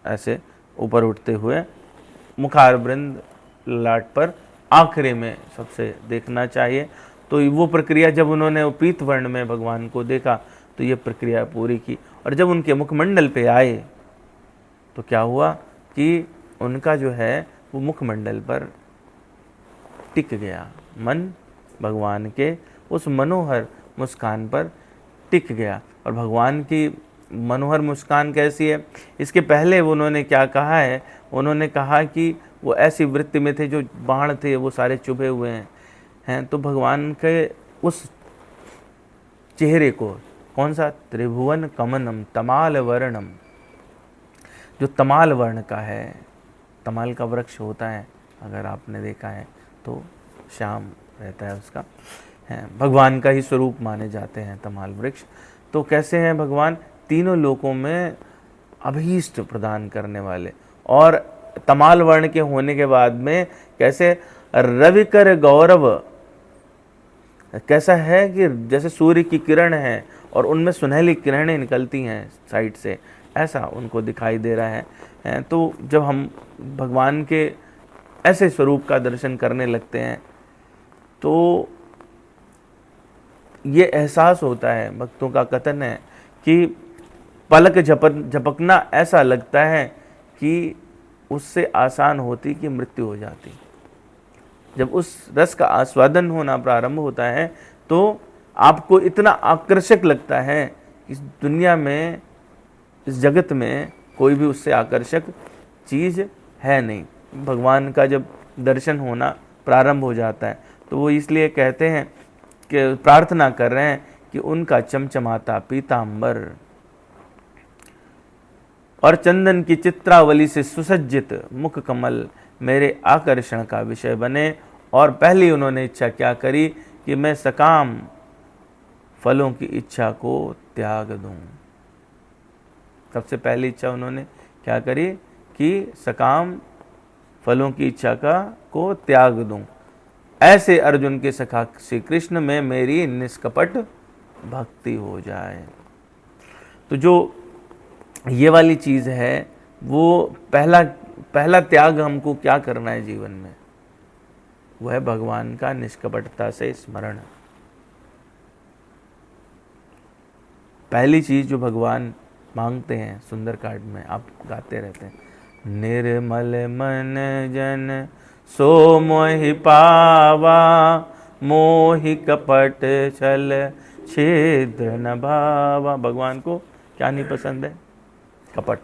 ऐसे ऊपर उठते हुए मुखारबृंद, ललाट पर आखिरी में सबसे देखना चाहिए। तो वो प्रक्रिया जब उन्होंने पीत वर्ण में भगवान को देखा तो ये प्रक्रिया पूरी की, और जब उनके मुखमंडल पे आए तो क्या हुआ कि उनका जो है वो मुखमंडल पर टिक गया, मन भगवान के उस मनोहर मुस्कान पर टिक गया। और भगवान की मनोहर मुस्कान कैसी है, इसके पहले उन्होंने क्या कहा है, उन्होंने कहा कि वो ऐसी वृत्ति में थे जो बाण थे वो सारे चुभे हुए हैं। तो भगवान के उस चेहरे को, कौन सा, त्रिभुवन कमनम तमाल वर्णम, जो तमाल वर्ण का है, तमाल का वृक्ष होता है अगर आपने देखा है तो श्याम रहता है उसका, है भगवान का ही स्वरूप माने जाते हैं तमाल वृक्ष। तो कैसे हैं भगवान? तीनों लोकों में अभीष्ट प्रदान करने वाले, और तमाल वर्ण के होने के बाद में कैसे रविकर गौरव, कैसा है कि जैसे सूर्य की किरण है और उनमें सुनहली किरणें निकलती हैं साइड से, ऐसा उनको दिखाई दे रहा है। तो जब हम भगवान के ऐसे स्वरूप का दर्शन करने लगते हैं तो ये एहसास होता है, भक्तों का कथन है कि पलक झपकना ऐसा लगता है कि उससे आसान होती कि मृत्यु हो जाती। जब उस रस का आस्वादन होना प्रारंभ होता है तो आपको इतना आकर्षक लगता है कि इस दुनिया में, इस जगत में कोई भी उससे आकर्षक चीज़ है नहीं। भगवान का जब दर्शन होना प्रारंभ हो जाता है तो वो इसलिए कहते हैं कि प्रार्थना कर रहे हैं कि उनका चमचमाता पीतांबर और चंदन की चित्रावली से सुसज्जित मुख कमल मेरे आकर्षण का विषय बने। और पहली उन्होंने इच्छा क्या करी कि मैं सकाम फलों की इच्छा को त्याग दूं। सबसे पहली इच्छा उन्होंने क्या करी कि सकाम फलों की इच्छा को त्याग दूं। ऐसे अर्जुन के सखा श्री कृष्ण में मेरी निष्कपट भक्ति हो जाए। तो जो ये वाली चीज़ है वो पहला त्याग हमको क्या करना है जीवन में, वो है भगवान का निष्कपटता से स्मरण। पहली चीज जो भगवान मांगते हैं सुंदरकांड में, आप गाते रहते हैं, निर्मल मन जन सो मोहि पावा, मोहि कपट छल छिद्र न भावा। भगवान को क्या नहीं पसंद है? कपट।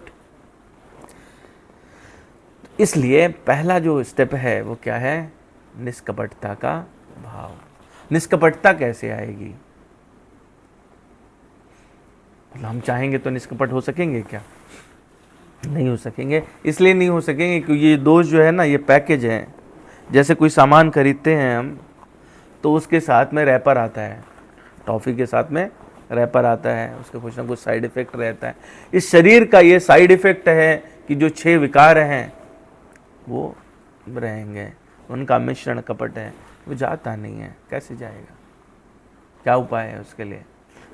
इसलिए पहला जो स्टेप है वो क्या है? निष्कपटता का भाव। निष्कपटता कैसे आएगी? मतलब हम चाहेंगे तो निष्कपट हो सकेंगे क्या? नहीं हो सकेंगे। इसलिए नहीं हो सकेंगे क्योंकि ये दोष जो है ना, ये पैकेज है। जैसे कोई सामान खरीदते हैं हम तो उसके साथ में रैपर आता है, टॉफ़ी के साथ में रैपर आता है, उसका कुछ ना कुछ साइड इफ़ेक्ट रहता है। इस शरीर का ये साइड इफ़ेक्ट है कि जो 6 विकार हैं वो रहेंगे, उनका मिश्रण कपट है, वो जाता नहीं है। कैसे जाएगा? क्या उपाय है उसके लिए?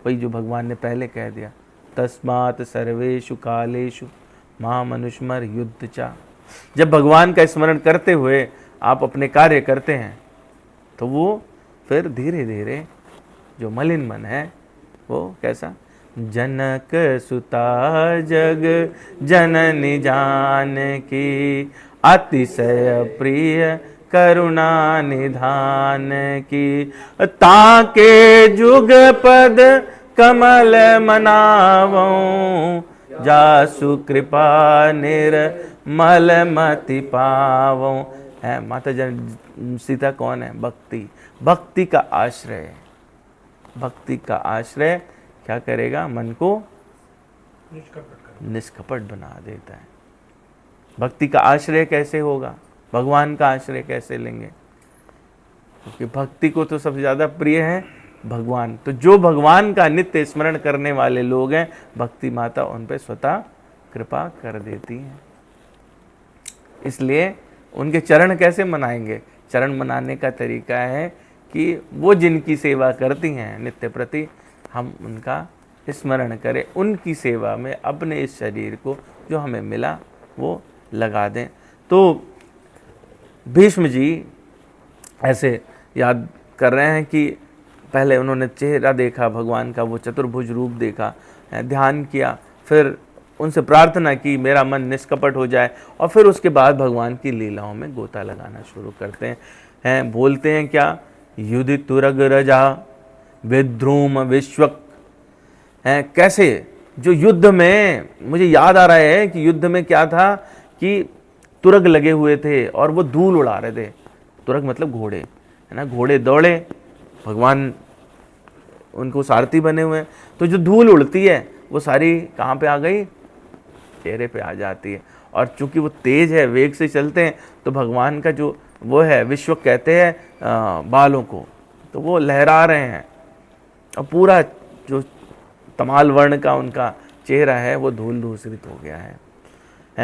वही जो भगवान ने पहले कह दिया, तस्मात् सर्वेषु कालेषु महामनुष्मर युद्ध चा। जब भगवान का स्मरण करते हुए आप अपने कार्य करते हैं तो वो फिर धीरे धीरे जो मलिन मन है वो कैसा, जनक सुता जग जननी जान की, अतिशय प्रिय करुणा निधान की, ताके जुग पद कमल मनावो, जासु कृपा निर्मल मति पावो। है माता जन सीता कौन है? भक्ति। भक्ति का आश्रय, भक्ति का आश्रय क्या करेगा? मन को निष्कपट बना देता है। भक्ति का आश्रय कैसे होगा? भगवान का आश्रय कैसे लेंगे? क्योंकि भक्ति को तो सबसे ज़्यादा प्रिय है भगवान। तो जो भगवान का नित्य स्मरण करने वाले लोग हैं, भक्ति माता उन पर स्वतः कृपा कर देती हैं। इसलिए उनके चरण कैसे मनाएंगे? चरण मनाने का तरीका है कि वो जिनकी सेवा करती हैं नित्य प्रति, हम उनका स्मरण करें, उनकी सेवा में अपने इस शरीर को जो हमें मिला वो लगा दें। तो भीष्म जी ऐसे याद कर रहे हैं कि पहले उन्होंने चेहरा देखा भगवान का, वो चतुर्भुज रूप देखा, ध्यान किया, फिर उनसे प्रार्थना की मेरा मन निष्कपट हो जाए, और फिर उसके बाद भगवान की लीलाओं में गोता लगाना शुरू करते हैं। बोलते हैं क्या, युधि तुरग रजा विद्रुम विश्वक। हैं कैसे जो युद्ध में, मुझे याद आ रहा है कि युद्ध में क्या था कि तुरग लगे हुए थे और वो धूल उड़ा रहे थे। तुरग मतलब घोड़े, है ना, घोड़े दौड़े, भगवान उनको सारथी बने हुए हैं, तो जो धूल उड़ती है वो सारी कहाँ पे आ गई? चेहरे पे आ जाती है। और चूंकि वो तेज है, वेग से चलते हैं, तो भगवान का जो वो है विश्व कहते हैं बालों को, तो वो लहरा रहे हैं और पूरा जो तमाल वर्ण का उनका चेहरा है वो धूल दूषित हो गया है,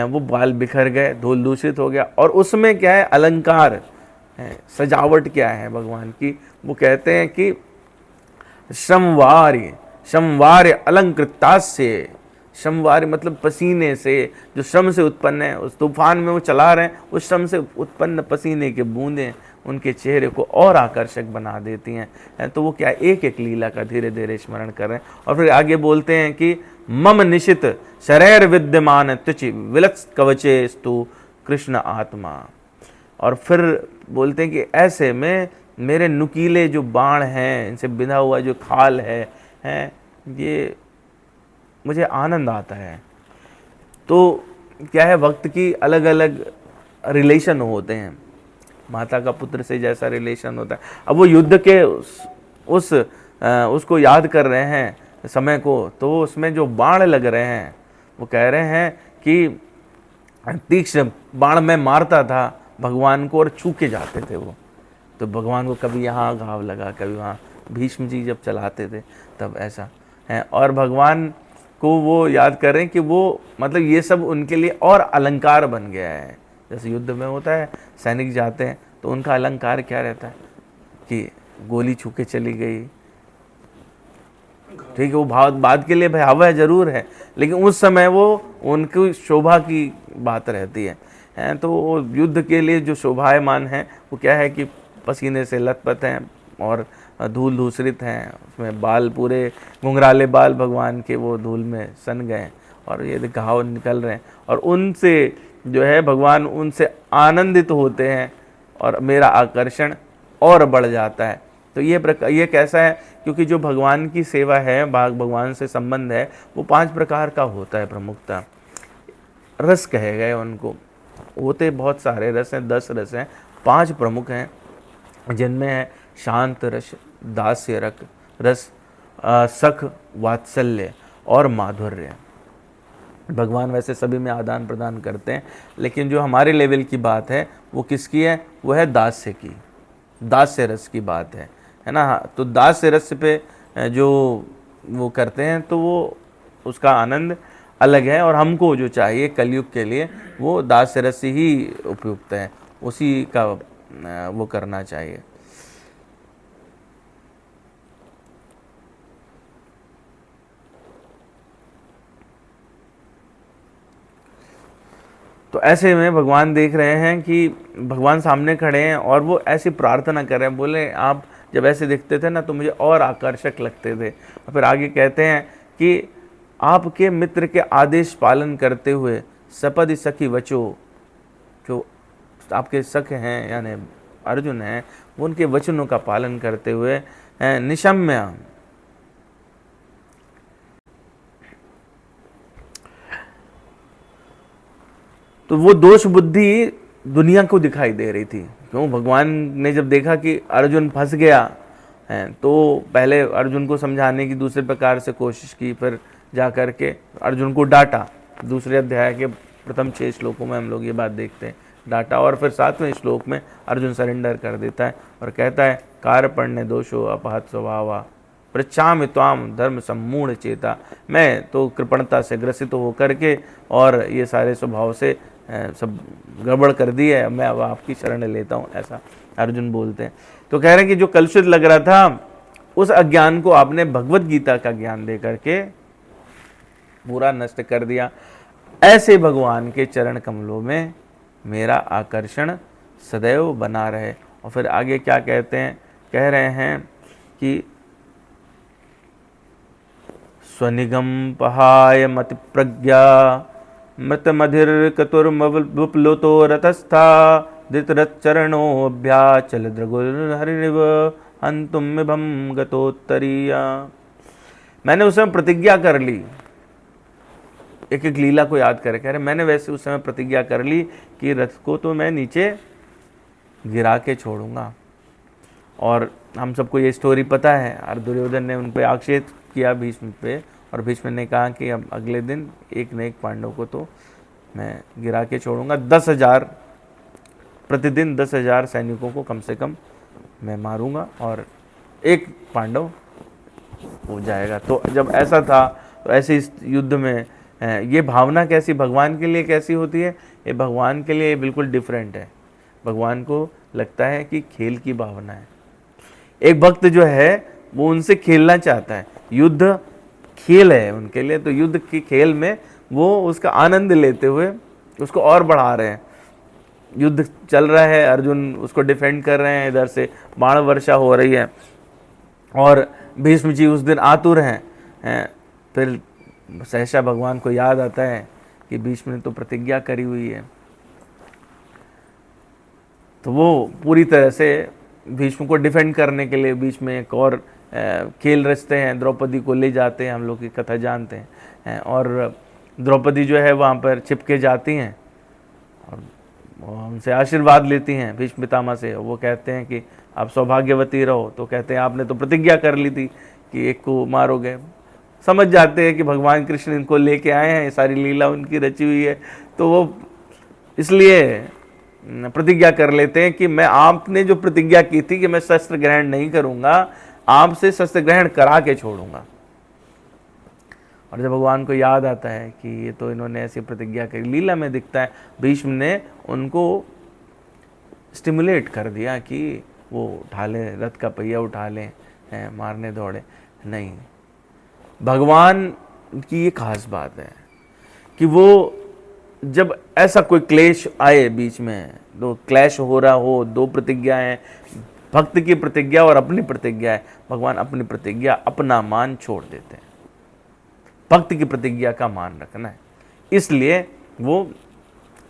वो बाल बिखर गए, धूल दूषित हो गया। और उसमें क्या है, अलंकार है, सजावट क्या है भगवान की, वो कहते हैं कि श्रमवार्य अलंकृतास्य, श्रमवार्य मतलब पसीने से, जो श्रम से उत्पन्न है, उस तूफान में वो चला रहे हैं, उस श्रम से उत्पन्न पसीने के बूंदें उनके चेहरे को और आकर्षक बना देती हैं। तो वो क्या एक एक लीला का धीरे धीरे स्मरण कर रहे हैं। और फिर आगे बोलते हैं कि मम निशित शरैर विद्यमान तुचि विलक्ष कवचे स्तु कृष्ण आत्मा। और फिर बोलते हैं कि ऐसे में मेरे नुकीले जो बाण हैं, इनसे बिंधा हुआ जो खाल है ये मुझे आनंद आता है। तो क्या है, वक्त की अलग अलग रिलेशन होते हैं, माता का पुत्र से जैसा रिलेशन होता है। अब वो युद्ध के उसको याद कर रहे हैं समय को, तो उसमें जो बाण लग रहे हैं वो कह रहे हैं कि तीक्ष्ण बाण मैं मारता था भगवान को और छू के जाते थे वो, तो भगवान को कभी यहाँ घाव लगा, कभी वहाँ। भीष्म जी जब चलाते थे तब ऐसा है। और भगवान को वो याद कर रहे हैं कि वो मतलब ये सब उनके लिए और अलंकार बन गया है। जैसे युद्ध में होता है, सैनिक जाते हैं तो उनका अलंकार क्या रहता है कि गोली छू के चली गई, ठीक है, वो बाद के लिए भयावह जरूर है, लेकिन उस समय वो उनकी शोभा की बात रहती है। तो युद्ध के लिए जो शोभायमान है वो क्या है कि पसीने से लथपथ हैं और धूल दूषित हैं, उसमें बाल पूरे घुंघराले बाल भगवान के वो धूल में सन गए और ये घाव निकल रहे हैं, और उनसे जो है भगवान उनसे आनंदित होते हैं और मेरा आकर्षण और बढ़ जाता है। तो ये कैसा है, क्योंकि जो भगवान की सेवा है, भगवान से संबंध है, वो 5 प्रकार का होता है प्रमुखता। रस कहे गए उनको, होते बहुत सारे रस हैं, 10 रस हैं, 5 प्रमुख हैं, जिनमें है शांत रस, दास्य रस, सख, वात्सल्य और माधुर्य। भगवान वैसे सभी में आदान प्रदान करते हैं, लेकिन जो हमारे लेवल की बात है वो किसकी है, वो है दास्य की, दास्य रस की बात है ना। तो दास्य रस पे जो वो करते हैं तो वो उसका आनंद अलग है, और हमको जो चाहिए कलयुग के लिए वो दास्य रस ही उपयुक्त है, उसी का वो करना चाहिए। तो ऐसे में भगवान देख रहे हैं कि भगवान सामने खड़े हैं और वो ऐसी प्रार्थना कर रहे हैं, बोले आप जब ऐसे दिखते थे ना तो मुझे और आकर्षक लगते थे। और फिर आगे कहते हैं कि आपके मित्र के आदेश पालन करते हुए सपदि सखी वचो, जो आपके सख हैं यानी अर्जुन हैं, वो उनके वचनों का पालन करते हुए निशम्य, तो वो दोष बुद्धि दुनिया को दिखाई दे रही थी। क्यों, भगवान ने जब देखा कि अर्जुन फंस गया है तो पहले अर्जुन को समझाने की दूसरे प्रकार से कोशिश की, फिर जा कर के अर्जुन को डांटा। दूसरे अध्याय के प्रथम 6 श्लोकों में हम लोग ये बात देखते हैं, डांटा। और फिर 7वें श्लोक में अर्जुन सरेंडर कर देता है और कहता है कार्पण्य दोषो अपहत स्वभावा पृच्छामि त्वाम धर्म सम्मूढ़ चेता। मैं तो कृपणता से ग्रसित होकर के और ये सारे स्वभाव से सब गड़बड़ कर दी है, मैं अब आपकी शरण लेता हूँ, ऐसा अर्जुन बोलते हैं। तो कह रहे हैं कि जो कलुषित लग रहा था उस अज्ञान को आपने भगवत गीता का ज्ञान दे करके पूरा नष्ट कर दिया। ऐसे भगवान के चरण कमलों में मेरा आकर्षण सदैव बना रहे। और फिर आगे क्या कहते हैं, कह रहे हैं कि स्वनिगम पहाय मति प्रज्ञा मत मधिर कतुर्मवुप्लुतो रतस्था धृतरच्चरणोऽभ्याचल द्रगुर हरिव हन्तुम भम गतोत्तरीया। मैंने उस समय प्रतिज्ञा कर ली, एक एक लीला को याद करे, कह रहे मैंने वैसे उस समय प्रतिज्ञा कर ली कि रथ को तो मैं नीचे गिरा के छोड़ूंगा। और हम सबको ये स्टोरी पता है, और दुर्योधन ने उन पर आक्षेप किया भीष्म पे, और भीष्म ने कहा कि अब अगले दिन एक न एक पांडव को तो मैं गिरा के छोड़ूंगा। 10,000 प्रतिदिन 10,000 सैनिकों को कम से कम मैं मारूंगा और एक पांडव हो जाएगा। तो जब ऐसा था तो ऐसे इस युद्ध में ये भावना कैसी भगवान के लिए कैसी होती है, ये भगवान के लिए बिल्कुल डिफरेंट है। भगवान को लगता है कि खेल की भावना है। एक भक्त जो है वो उनसे खेलना चाहता है, युद्ध खेल है उनके लिए, तो युद्ध की खेल में वो उसका आनंद लेते हुए उसको और बढ़ा रहे हैं। युद्ध चल रहा है, अर्जुन उसको डिफेंड कर रहे हैं, इधर से बाण वर्षा हो रही है और भीष्म जी उस दिन आतुर हैं। फिर सहसा भगवान को याद आता है कि भीष्म ने तो प्रतिज्ञा करी हुई है, तो वो पूरी तरह से भीष्म को डिफेंड करने के लिए बीच में एक और खेल रचते हैं, द्रौपदी को ले जाते हैं। हम लोग की कथा जानते हैं और द्रौपदी जो है वहाँ पर छिपके जाती हैं और उनसे आशीर्वाद लेती हैं भीष्म पितामह से। वो कहते हैं कि आप सौभाग्यवती रहो, तो कहते हैं आपने तो प्रतिज्ञा कर ली थी कि एक को मारोगे। समझ जाते हैं कि भगवान कृष्ण इनको लेके आए हैं, ये सारी लीला उनकी रची हुई है, तो वो इसलिए प्रतिज्ञा कर लेते हैं कि मैं आपने जो प्रतिज्ञा की थी कि मैं शस्त्र ग्रहण नहीं करूंगा, आपसे शस्त्र ग्रहण करा के छोड़ूंगा। और जब भगवान को याद आता है कि ये तो इन्होंने ऐसी प्रतिज्ञा करी, लीला में दिखता है भीष्म ने उनको स्टिमुलेट कर दिया कि वो उठा लें, रथ का पहिया उठा लें, मारने दौड़े नहीं। भगवान की ये खास बात है कि वो जब ऐसा कोई क्लेश आए बीच में, दो क्लैश हो रहा हो, दो प्रतिज्ञाएं, भक्त की प्रतिज्ञा और अपनी प्रतिज्ञा है, भगवान अपनी प्रतिज्ञा अपना मान छोड़ देते हैं। भक्त की प्रतिज्ञा का मान रखना है, इसलिए वो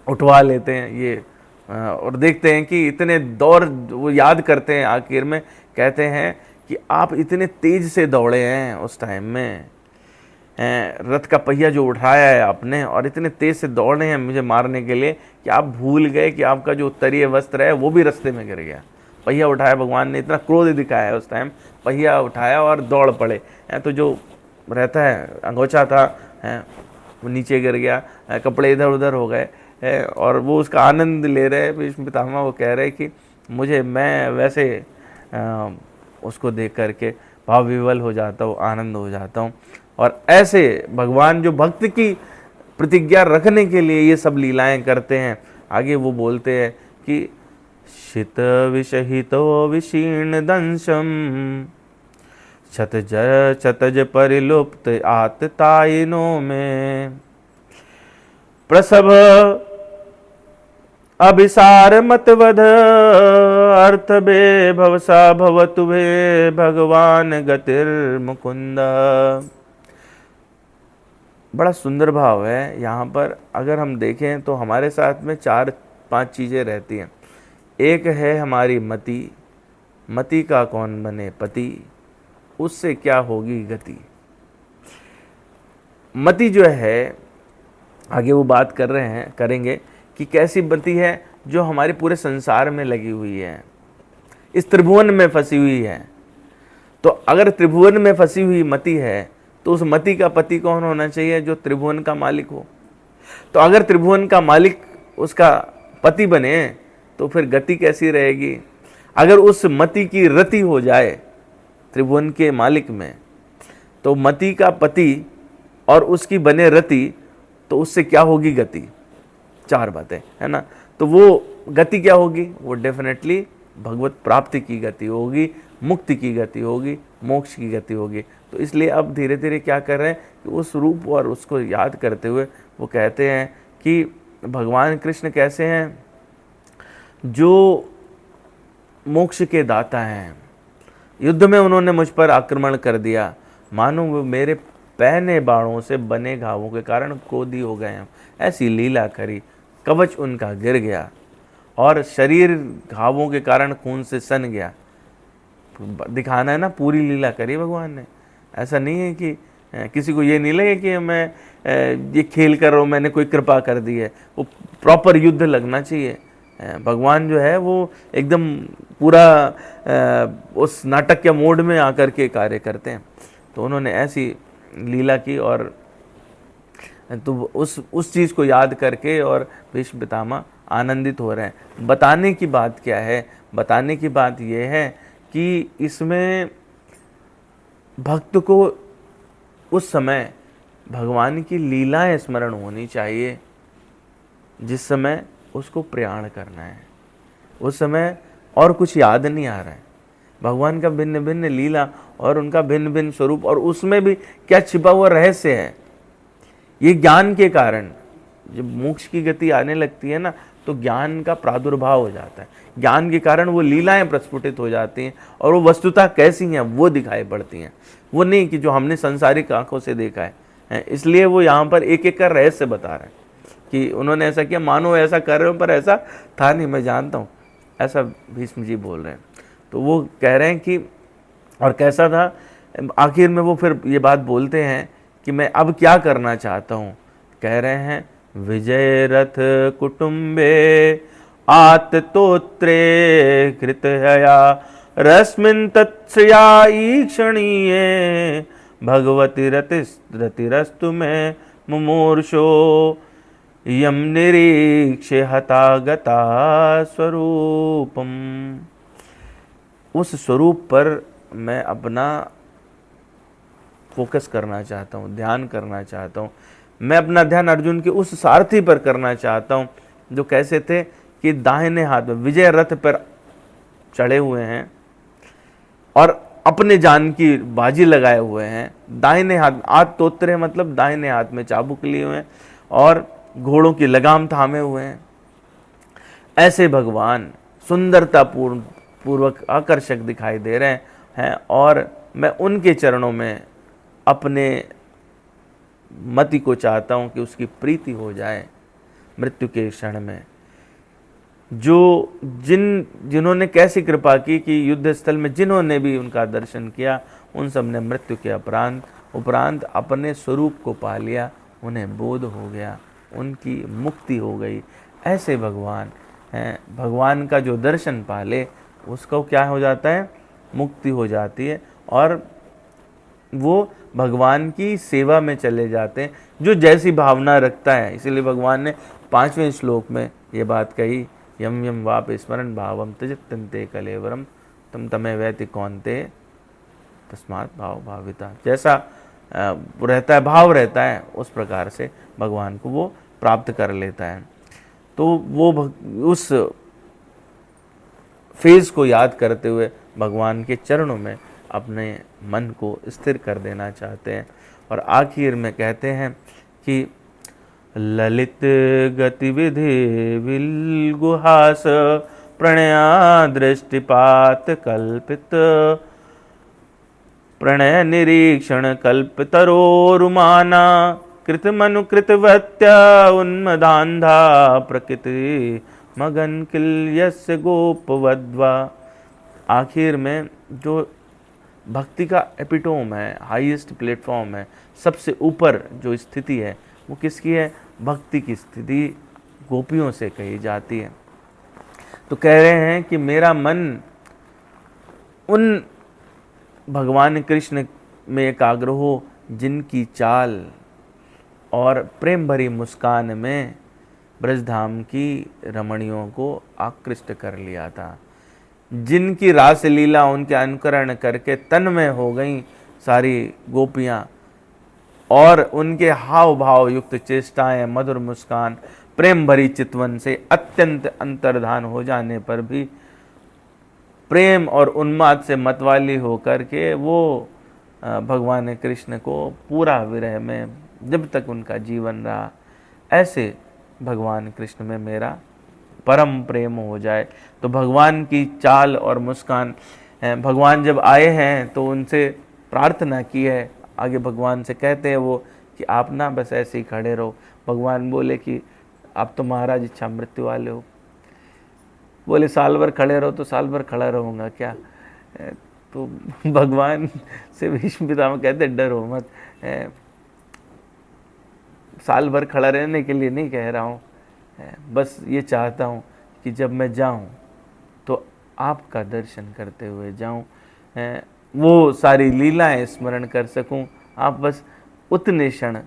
उठवा लेते हैं ये। और देखते हैं कि इतने दौड़, वो याद करते हैं आखिर में, कहते हैं कि आप इतने तेज से दौड़े हैं उस टाइम में, रथ का पहिया जो उठाया है आपने और इतने तेज से दौड़े हैं मुझे मारने के लिए कि आप भूल गए कि आपका जो उत्तरीय वस्त्र है वो भी रास्ते में गिर गया। पहिया उठाया, भगवान ने इतना क्रोध दिखाया है उस टाइम, पहिया उठाया और दौड़ पड़े। तो जो रहता है अंगोछा था वो नीचे गिर गया, कपड़े इधर उधर हो गए और वो उसका आनंद ले रहे भीष्म पितामह। वो कह रहे कि मैं वैसे उसको देख करके भाव विवल हो जाता हूँ, आनंद हो जाता हूँ। और ऐसे भगवान जो भक्त की प्रतिज्ञा रखने के लिए ये सब लीलाएं करते हैं। आगे वो बोलते हैं कि शित विषहितो विशीर्ण दंशम क्षतज परिलुप्त आततायिनो में प्रसभ अभिसार मतवध अर्थ बे भवसा भवतु भे भगवान गतिर मुकुंद। बड़ा सुंदर भाव है यहाँ पर। अगर हम देखें तो हमारे साथ में 4-5 चीज़ें रहती हैं। एक है हमारी मति, मति का कौन बने पति, उससे क्या होगी गति। मति जो है, आगे वो बात करेंगे कि कैसी मति है जो हमारे पूरे संसार में लगी हुई है, इस त्रिभुवन में फंसी हुई है। तो अगर त्रिभुवन में फंसी हुई मति है तो उस मति का पति कौन होना चाहिए, जो त्रिभुवन का मालिक हो। तो अगर त्रिभुवन का मालिक उसका पति बने तो फिर गति कैसी रहेगी। अगर उस मति की रति हो जाए त्रिभुवन के मालिक में, तो मति का पति और उसकी बने रति, तो उससे क्या होगी गति। 4 बातें है ना। तो वो गति क्या होगी, वो डेफिनेटली भगवत प्राप्ति की गति होगी, मुक्ति की गति होगी, मोक्ष की गति होगी। तो इसलिए अब धीरे धीरे क्या कर रहे हैं कि उस रूप और उसको याद करते हुए वो कहते हैं कि भगवान कृष्ण कैसे हैं, जो मोक्ष के दाता हैं। युद्ध में उन्होंने मुझ पर आक्रमण कर दिया, मानो वो मेरे पहने बाणों से बने घावों के कारण क्रोधी हो गए हैं। ऐसी लीला करी, कवच उनका गिर गया और शरीर घावों के कारण खून से सन गया। दिखाना है ना, पूरी लीला करी भगवान ने। ऐसा नहीं है कि किसी को ये नहीं लगे कि मैं ये खेल कर रहा हूँ, मैंने कोई कृपा कर दी है। वो प्रॉपर युद्ध लगना चाहिए। भगवान जो है वो एकदम पूरा उस नाटक के मोड में आकर के कार्य करते हैं। तो उन्होंने ऐसी लीला की और तो उस चीज़ को याद करके और भीष्म पितामह आनंदित हो रहे हैं। बताने की बात क्या है? बताने की बात यह है कि इसमें भक्त को उस समय भगवान की लीलाएं स्मरण होनी चाहिए जिस समय उसको प्रयाण करना है। उस समय और कुछ याद नहीं आ रहा है, भगवान का भिन्न भिन्न लीला और उनका भिन्न भिन्न स्वरूप, और उसमें भी क्या छिपा हुआ रहस्य है। ये ज्ञान के कारण जब मोक्ष की गति आने लगती है ना, तो ज्ञान का प्रादुर्भाव हो जाता है। ज्ञान के कारण वो लीलाएं प्रस्फुटित हो जाती हैं और वो वस्तुतः कैसी हैं वो दिखाई पड़ती हैं, वो नहीं कि जो हमने संसारिक आंखों से देखा है। इसलिए वो यहाँ पर एक एक का रहस्य बता रहे हैं कि उन्होंने ऐसा किया, मानो ऐसा कर रहे हो पर ऐसा था नहीं, मैं जानता हूँ, ऐसा भीष्म जी बोल रहे हैं। तो वो कह रहे हैं कि और कैसा था, आखिर में वो फिर ये बात बोलते हैं कि मैं अब क्या करना चाहता हूँ। कह रहे हैं विजय रथ कुटुम्बे आततोत्रे कृतया रश्मिन् तत्स्या ईक्षणीये भगवती रतिरस्तु में मुमूर्षो यम निरीक्ष्य हतागता स्वरूपम। उस स्वरूप पर मैं अपना फोकस करना चाहता हूँ, ध्यान करना चाहता हूँ। मैं अपना ध्यान अर्जुन के उस सारथी पर करना चाहता हूँ जो कैसे थे कि दाहिने हाथ में विजय रथ पर चढ़े हुए हैं और अपने जान की बाजी लगाए हुए हैं। दाहिने हाथ, आत तोत्रे मतलब दाहिने हाथ में चाबुक लिए हुए हैं और घोड़ों की लगाम थामे हुए हैं। ऐसे भगवान सुंदरता पूर्वक आकर्षक दिखाई दे रहे हैं और मैं उनके चरणों में अपने मति को चाहता हूं कि उसकी प्रीति हो जाए मृत्यु के क्षण में। जो जिन्होंने कैसी कृपा की कि युद्ध स्थल में जिन्होंने भी उनका दर्शन किया, उन सब ने मृत्यु के उपरांत अपने स्वरूप को पा लिया, उन्हें बोध हो गया, उनकी मुक्ति हो गई। ऐसे भगवान हैं। भगवान का जो दर्शन पा ले उसको क्या हो जाता है, मुक्ति हो जाती है और वो भगवान की सेवा में चले जाते हैं जो जैसी भावना रखता है। इसीलिए भगवान ने 5वें श्लोक में ये बात कही, यम यम वाप स्मरण भावम त्यजत्यन्ते कलेवरम तम तमे वैति कौन्ते तस्मात् भाव भाविता। जैसा रहता है, भाव रहता है, उस प्रकार से भगवान को वो प्राप्त कर लेता है। तो वो उस फेज को याद करते हुए भगवान के चरणों में अपने मन को स्थिर कर देना चाहते हैं। और आखिर में कहते हैं कि ललित गतिविधि विलगुहास प्रणया दृष्टिपात कल्पित प्रणय निरीक्षण कल्पतरोरुमाना कृतमनुकृतवत्या उन्मदान्धा प्रकृति मगन किल्यस्य गोपवद्वा। आखिर में जो भक्ति का एपिटोम है, हाईएस्ट प्लेटफॉर्म है, सबसे ऊपर जो स्थिति है वो किसकी है? भक्ति की स्थिति गोपियों से कही जाती है। तो कह रहे हैं कि मेरा मन उन भगवान कृष्ण में एकाग्र हो जिनकी चाल और प्रेम भरी मुस्कान में ब्रजधाम की रमणियों को आकृष्ट कर लिया था, जिनकी रास लीला उनके अनुकरण करके तन्मय हो गई सारी गोपियां, और उनके हाव भाव युक्त चेष्टाएं, मधुर मुस्कान, प्रेम भरी चितवन से अत्यंत अंतर्धान हो जाने पर भी प्रेम और उन्माद से मतवाली होकर के वो भगवान कृष्ण को पूरा विरह में जब तक उनका जीवन रहा, ऐसे भगवान कृष्ण में मेरा परम प्रेम हो जाए। तो भगवान की चाल और मुस्कान, भगवान जब आए हैं तो उनसे प्रार्थना की है, आगे भगवान से कहते हैं वो कि आप ना बस ऐसे ही खड़े रहो। भगवान बोले कि आप तो महाराज इच्छा मृत्यु वाले हो। बोले साल भर खड़े रहो, तो साल भर खड़ा रहूँगा क्या? तो भगवान से भीष्म पितामह कहते डरो मत, साल भर खड़ा रहने के लिए नहीं कह रहा हूँ, बस ये चाहता हूँ कि जब मैं जाऊँ तो आपका दर्शन करते हुए जाऊँ, वो सारी लीलाएं स्मरण कर सकूँ, आप बस उतने क्षण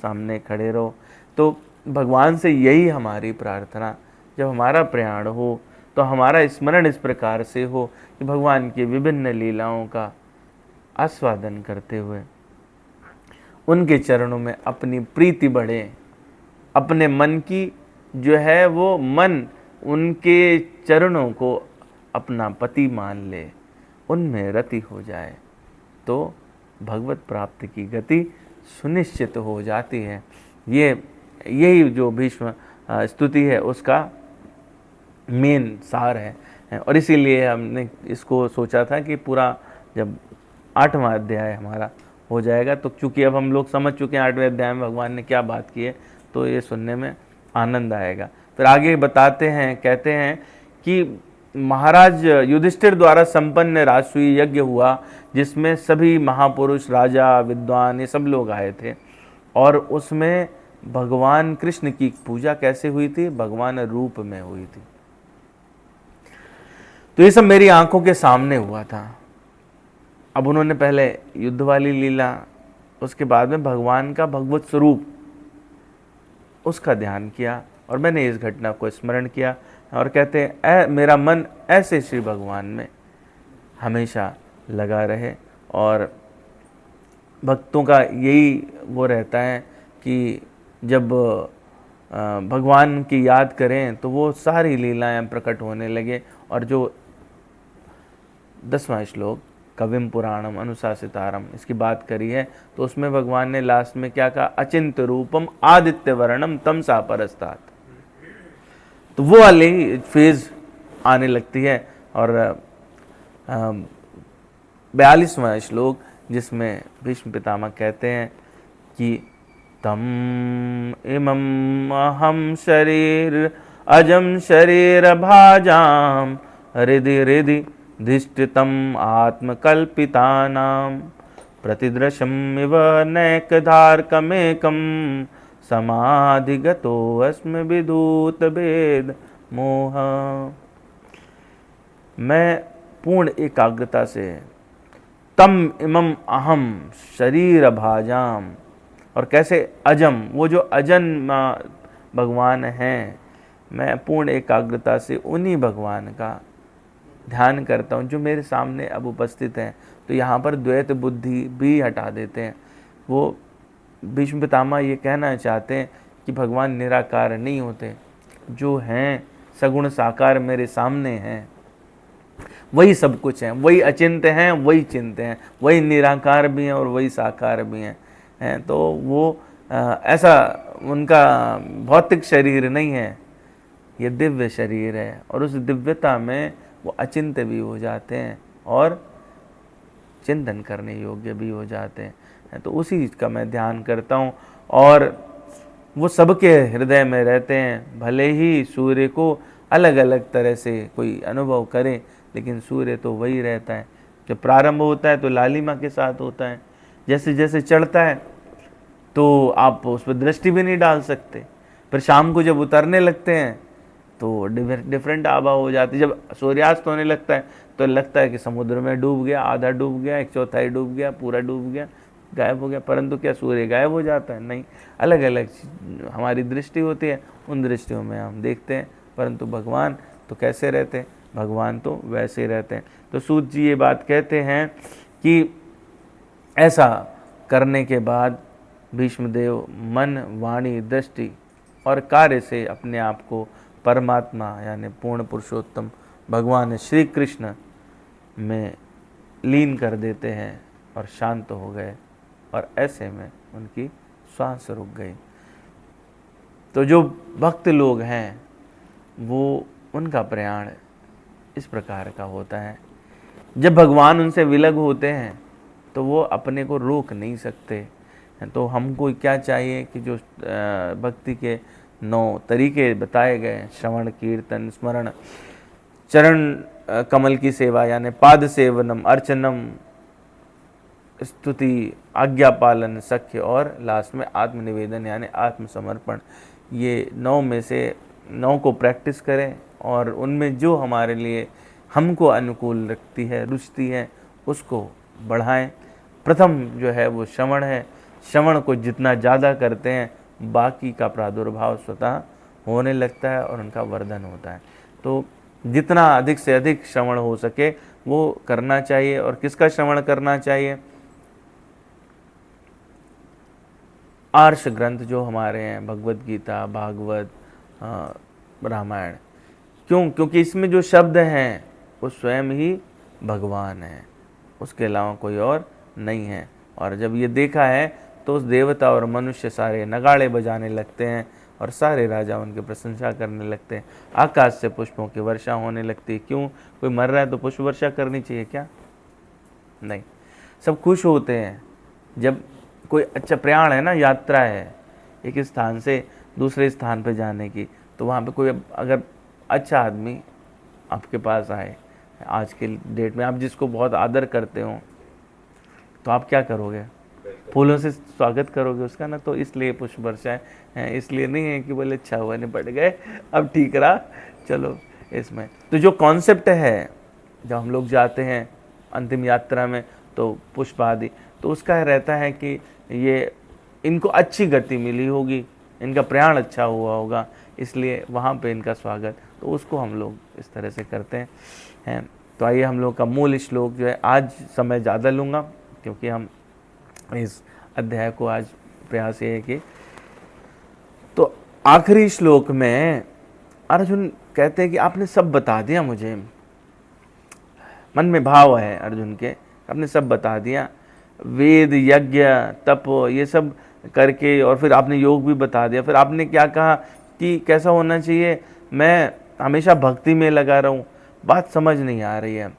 सामने खड़े रहो। तो भगवान से यही हमारी प्रार्थना जब हमारा प्रयाण हो तो हमारा स्मरण इस प्रकार से हो कि भगवान की विभिन्न लीलाओं का आस्वादन करते हुए उनके चरणों में अपनी प्रीति बढ़े, अपने मन की जो है वो मन उनके चरणों को अपना पति मान ले, उनमें रति हो जाए, तो भगवत प्राप्ति की गति सुनिश्चित हो जाती है। यही जो भीष्म स्तुति है उसका मेन सार है। और इसीलिए हमने इसको सोचा था कि पूरा जब 8वां अध्याय हमारा हो जाएगा, तो चूंकि अब हम लोग समझ चुके हैं 8वें अध्याय में भगवान ने क्या बात की है, तो ये सुनने में आनंद आएगा। फिर आगे बताते हैं, कहते हैं कि महाराज युधिष्ठिर द्वारा संपन्न राजसूय यज्ञ हुआ, जिसमें सभी महापुरुष, राजा, विद्वान, ये सब लोग आए थे। और उसमें भगवान कृष्ण की पूजा कैसे हुई थी? भगवान रूप में हुई थी। तो ये सब मेरी आंखों के सामने हुआ था। अब उन्होंने पहले युद्ध वाली लीला, उसके बाद में भगवान का भगवत स्वरूप, उसका ध्यान किया और मैंने इस घटना को स्मरण किया। और कहते हैं मेरा मन ऐसे श्री भगवान में हमेशा लगा रहे। और भक्तों का यही वो रहता है कि जब भगवान की याद करें तो वो सारी लीलाएं प्रकट होने लगे। और जो 10वां श्लोक कविम पुराणम अनुशासितारम, इसकी बात करी है, तो उसमें भगवान ने लास्ट में क्या कहा? अचिंत रूपम आदित्य वर्णम तमसा परस्तात। तो वो वाली फेज आने लगती है। और 42वां श्लोक जिसमें भीष्म पितामह कहते हैं कि तम इमम अहम शरीर अजम शरीर भाजाम हृदि हृदि धिष्ठितम आत्मकल्पितानां प्रतिदृशम इव नैकधारकमेकं समाधिगतो अस्मि विदूत भेद मोह। मैं पूर्ण एकाग्रता से तम इमम अहम शरीर भाजाम, और कैसे अजम, वो जो अजन्म भगवान हैं, मैं पूर्ण एकाग्रता से उन्हीं भगवान का ध्यान करता हूँ जो मेरे सामने अब उपस्थित हैं। तो यहाँ पर द्वैत बुद्धि भी हटा देते हैं। वो भीष्म पितामह ये कहना चाहते हैं कि भगवान निराकार नहीं होते, जो हैं सगुण साकार मेरे सामने हैं, वही सब कुछ हैं, वही अचिंत्य हैं, वही चिंत्य हैं, वही निराकार भी हैं और वही साकार भी हैं। तो वो ऐसा उनका भौतिक शरीर नहीं है, ये दिव्य शरीर है। और उस दिव्यता में वो अचिंत्य भी हो जाते हैं और चिंतन करने योग्य भी हो जाते हैं। तो उसी का मैं ध्यान करता हूँ। और वो सबके हृदय में रहते हैं। भले ही सूर्य को अलग अलग तरह से कोई अनुभव करे, लेकिन सूर्य तो वही रहता है। जब प्रारंभ होता है तो लालिमा के साथ होता है, जैसे जैसे चढ़ता है तो आप उस पर दृष्टि भी नहीं डाल सकते। फिर शाम को जब उतरने लगते हैं तो डिफरेंट आभा हो जाती है। जब सूर्यास्त होने लगता है तो लगता है कि समुद्र में डूब गया, आधा डूब गया, 1/4 डूब गया, पूरा डूब गया, गायब हो गया। परंतु क्या सूर्य गायब हो जाता है? नहीं, अलग अलग हमारी दृष्टि होती है, उन दृष्टियों में हम देखते हैं। परंतु भगवान तो कैसे रहते हैं? भगवान तो वैसे ही रहते हैं। तो सूत जी ये बात कहते हैं कि ऐसा करने के बाद भीष्मदेव मन, वाणी, दृष्टि और कार्य से अपने आप को परमात्मा यानी पूर्ण पुरुषोत्तम भगवान श्री कृष्ण में लीन कर देते हैं और शांत हो गए। और ऐसे में उनकी श्वास रुक गई। तो जो भक्त लोग हैं वो उनका प्रयाण इस प्रकार का होता है। जब भगवान उनसे विलग होते हैं तो वो अपने को रोक नहीं सकते। तो हमको क्या चाहिए कि जो भक्ति के 9 तरीके बताए गए, श्रवण, कीर्तन, स्मरण, चरण कमल की सेवा यानी पाद सेवनम, अर्चनम, स्तुति, आज्ञा पालन, सख्य और लास्ट में आत्मनिवेदन यानी आत्मसमर्पण, ये 9 में से 9 को प्रैक्टिस करें और उनमें जो हमारे लिए हमको अनुकूल रखती है, रुचती है, उसको बढ़ाएं। प्रथम जो है वो श्रवण है। श्रवण को जितना ज़्यादा करते हैं बाकी का प्रादुर्भाव स्वतः होने लगता है और उनका वर्धन होता है। तो जितना अधिक से अधिक श्रवण हो सके वो करना चाहिए। और किसका श्रवण करना चाहिए? आर्ष ग्रंथ जो हमारे हैं, भगवत गीता, भागवत, रामायण। क्यों? क्योंकि इसमें जो शब्द हैं वो स्वयं ही भगवान है, उसके अलावा कोई और नहीं है। और जब ये देखा है तो उस देवता और मनुष्य सारे नगाड़े बजाने लगते हैं और सारे राजा उनकी प्रशंसा करने लगते हैं। आकाश से पुष्पों की वर्षा होने लगती है। क्यों? कोई मर रहा है तो पुष्प वर्षा करनी चाहिए क्या? नहीं, सब खुश होते हैं। जब कोई अच्छा प्रयाण है ना, यात्रा है एक स्थान से दूसरे स्थान पे जाने की, तो वहाँ पे कोई अगर अच्छा आदमी आपके पास आए, आज के डेट में आप जिसको बहुत आदर करते हो, तो आप क्या करोगे? फूलों से स्वागत करोगे उसका ना। तो इसलिए पुष्प वर्षा है, इसलिए नहीं है कि बोले अच्छा हुआ निपट गए, अब ठीक रहा, चलो इसमें। तो जो कॉन्सेप्ट है, जब हम लोग जाते हैं अंतिम यात्रा में तो पुष्प आदि, तो उसका रहता है कि ये इनको अच्छी गति मिली होगी, इनका प्रयाण अच्छा हुआ होगा, इसलिए वहाँ पे इनका स्वागत, तो उसको हम लोग इस तरह से करते हैं। तो आइए हम लोग का मूल श्लोक जो है, आज समय ज़्यादा लूँगा क्योंकि हम इस अध्याय को आज प्रयास ये है कि, तो आखिरी श्लोक में अर्जुन कहते हैं कि आपने सब बता दिया मुझे, मन में भाव है अर्जुन के, आपने सब बता दिया, वेद, यज्ञ, तप, ये सब करके, और फिर आपने योग भी बता दिया। फिर आपने क्या कहा कि कैसा होना चाहिए, मैं हमेशा भक्ति में लगा रहूं। बात समझ नहीं आ रही है।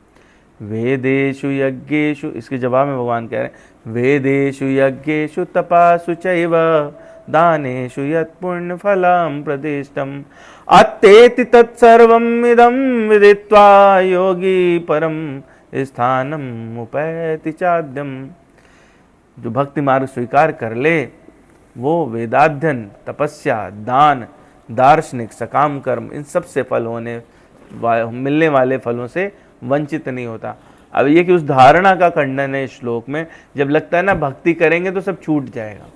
वेदेषु यज्ञेषु, इसके जवाब में भगवान कह रहे हैं, वेदेषु यज्ञेषु तपासु चैव दानेषु यत्पुण्य फलम प्रतिष्ठम अत्तेति तत्सर्वम् इदं विदित्वा योगी परम स्थानम उपैति चाद्यम। जो भक्ति मार्ग स्वीकार कर ले वो वेदाध्ययन, तपस्या, दान, दार्शनिक, सकाम कर्म, इन सब से फल मिलने वाले फलों से वंचित नहीं होता। अब ये कि उस धारणा का खंडन है इस श्लोक में। जब लगता है ना भक्ति करेंगे तो सब छूट जाएगा,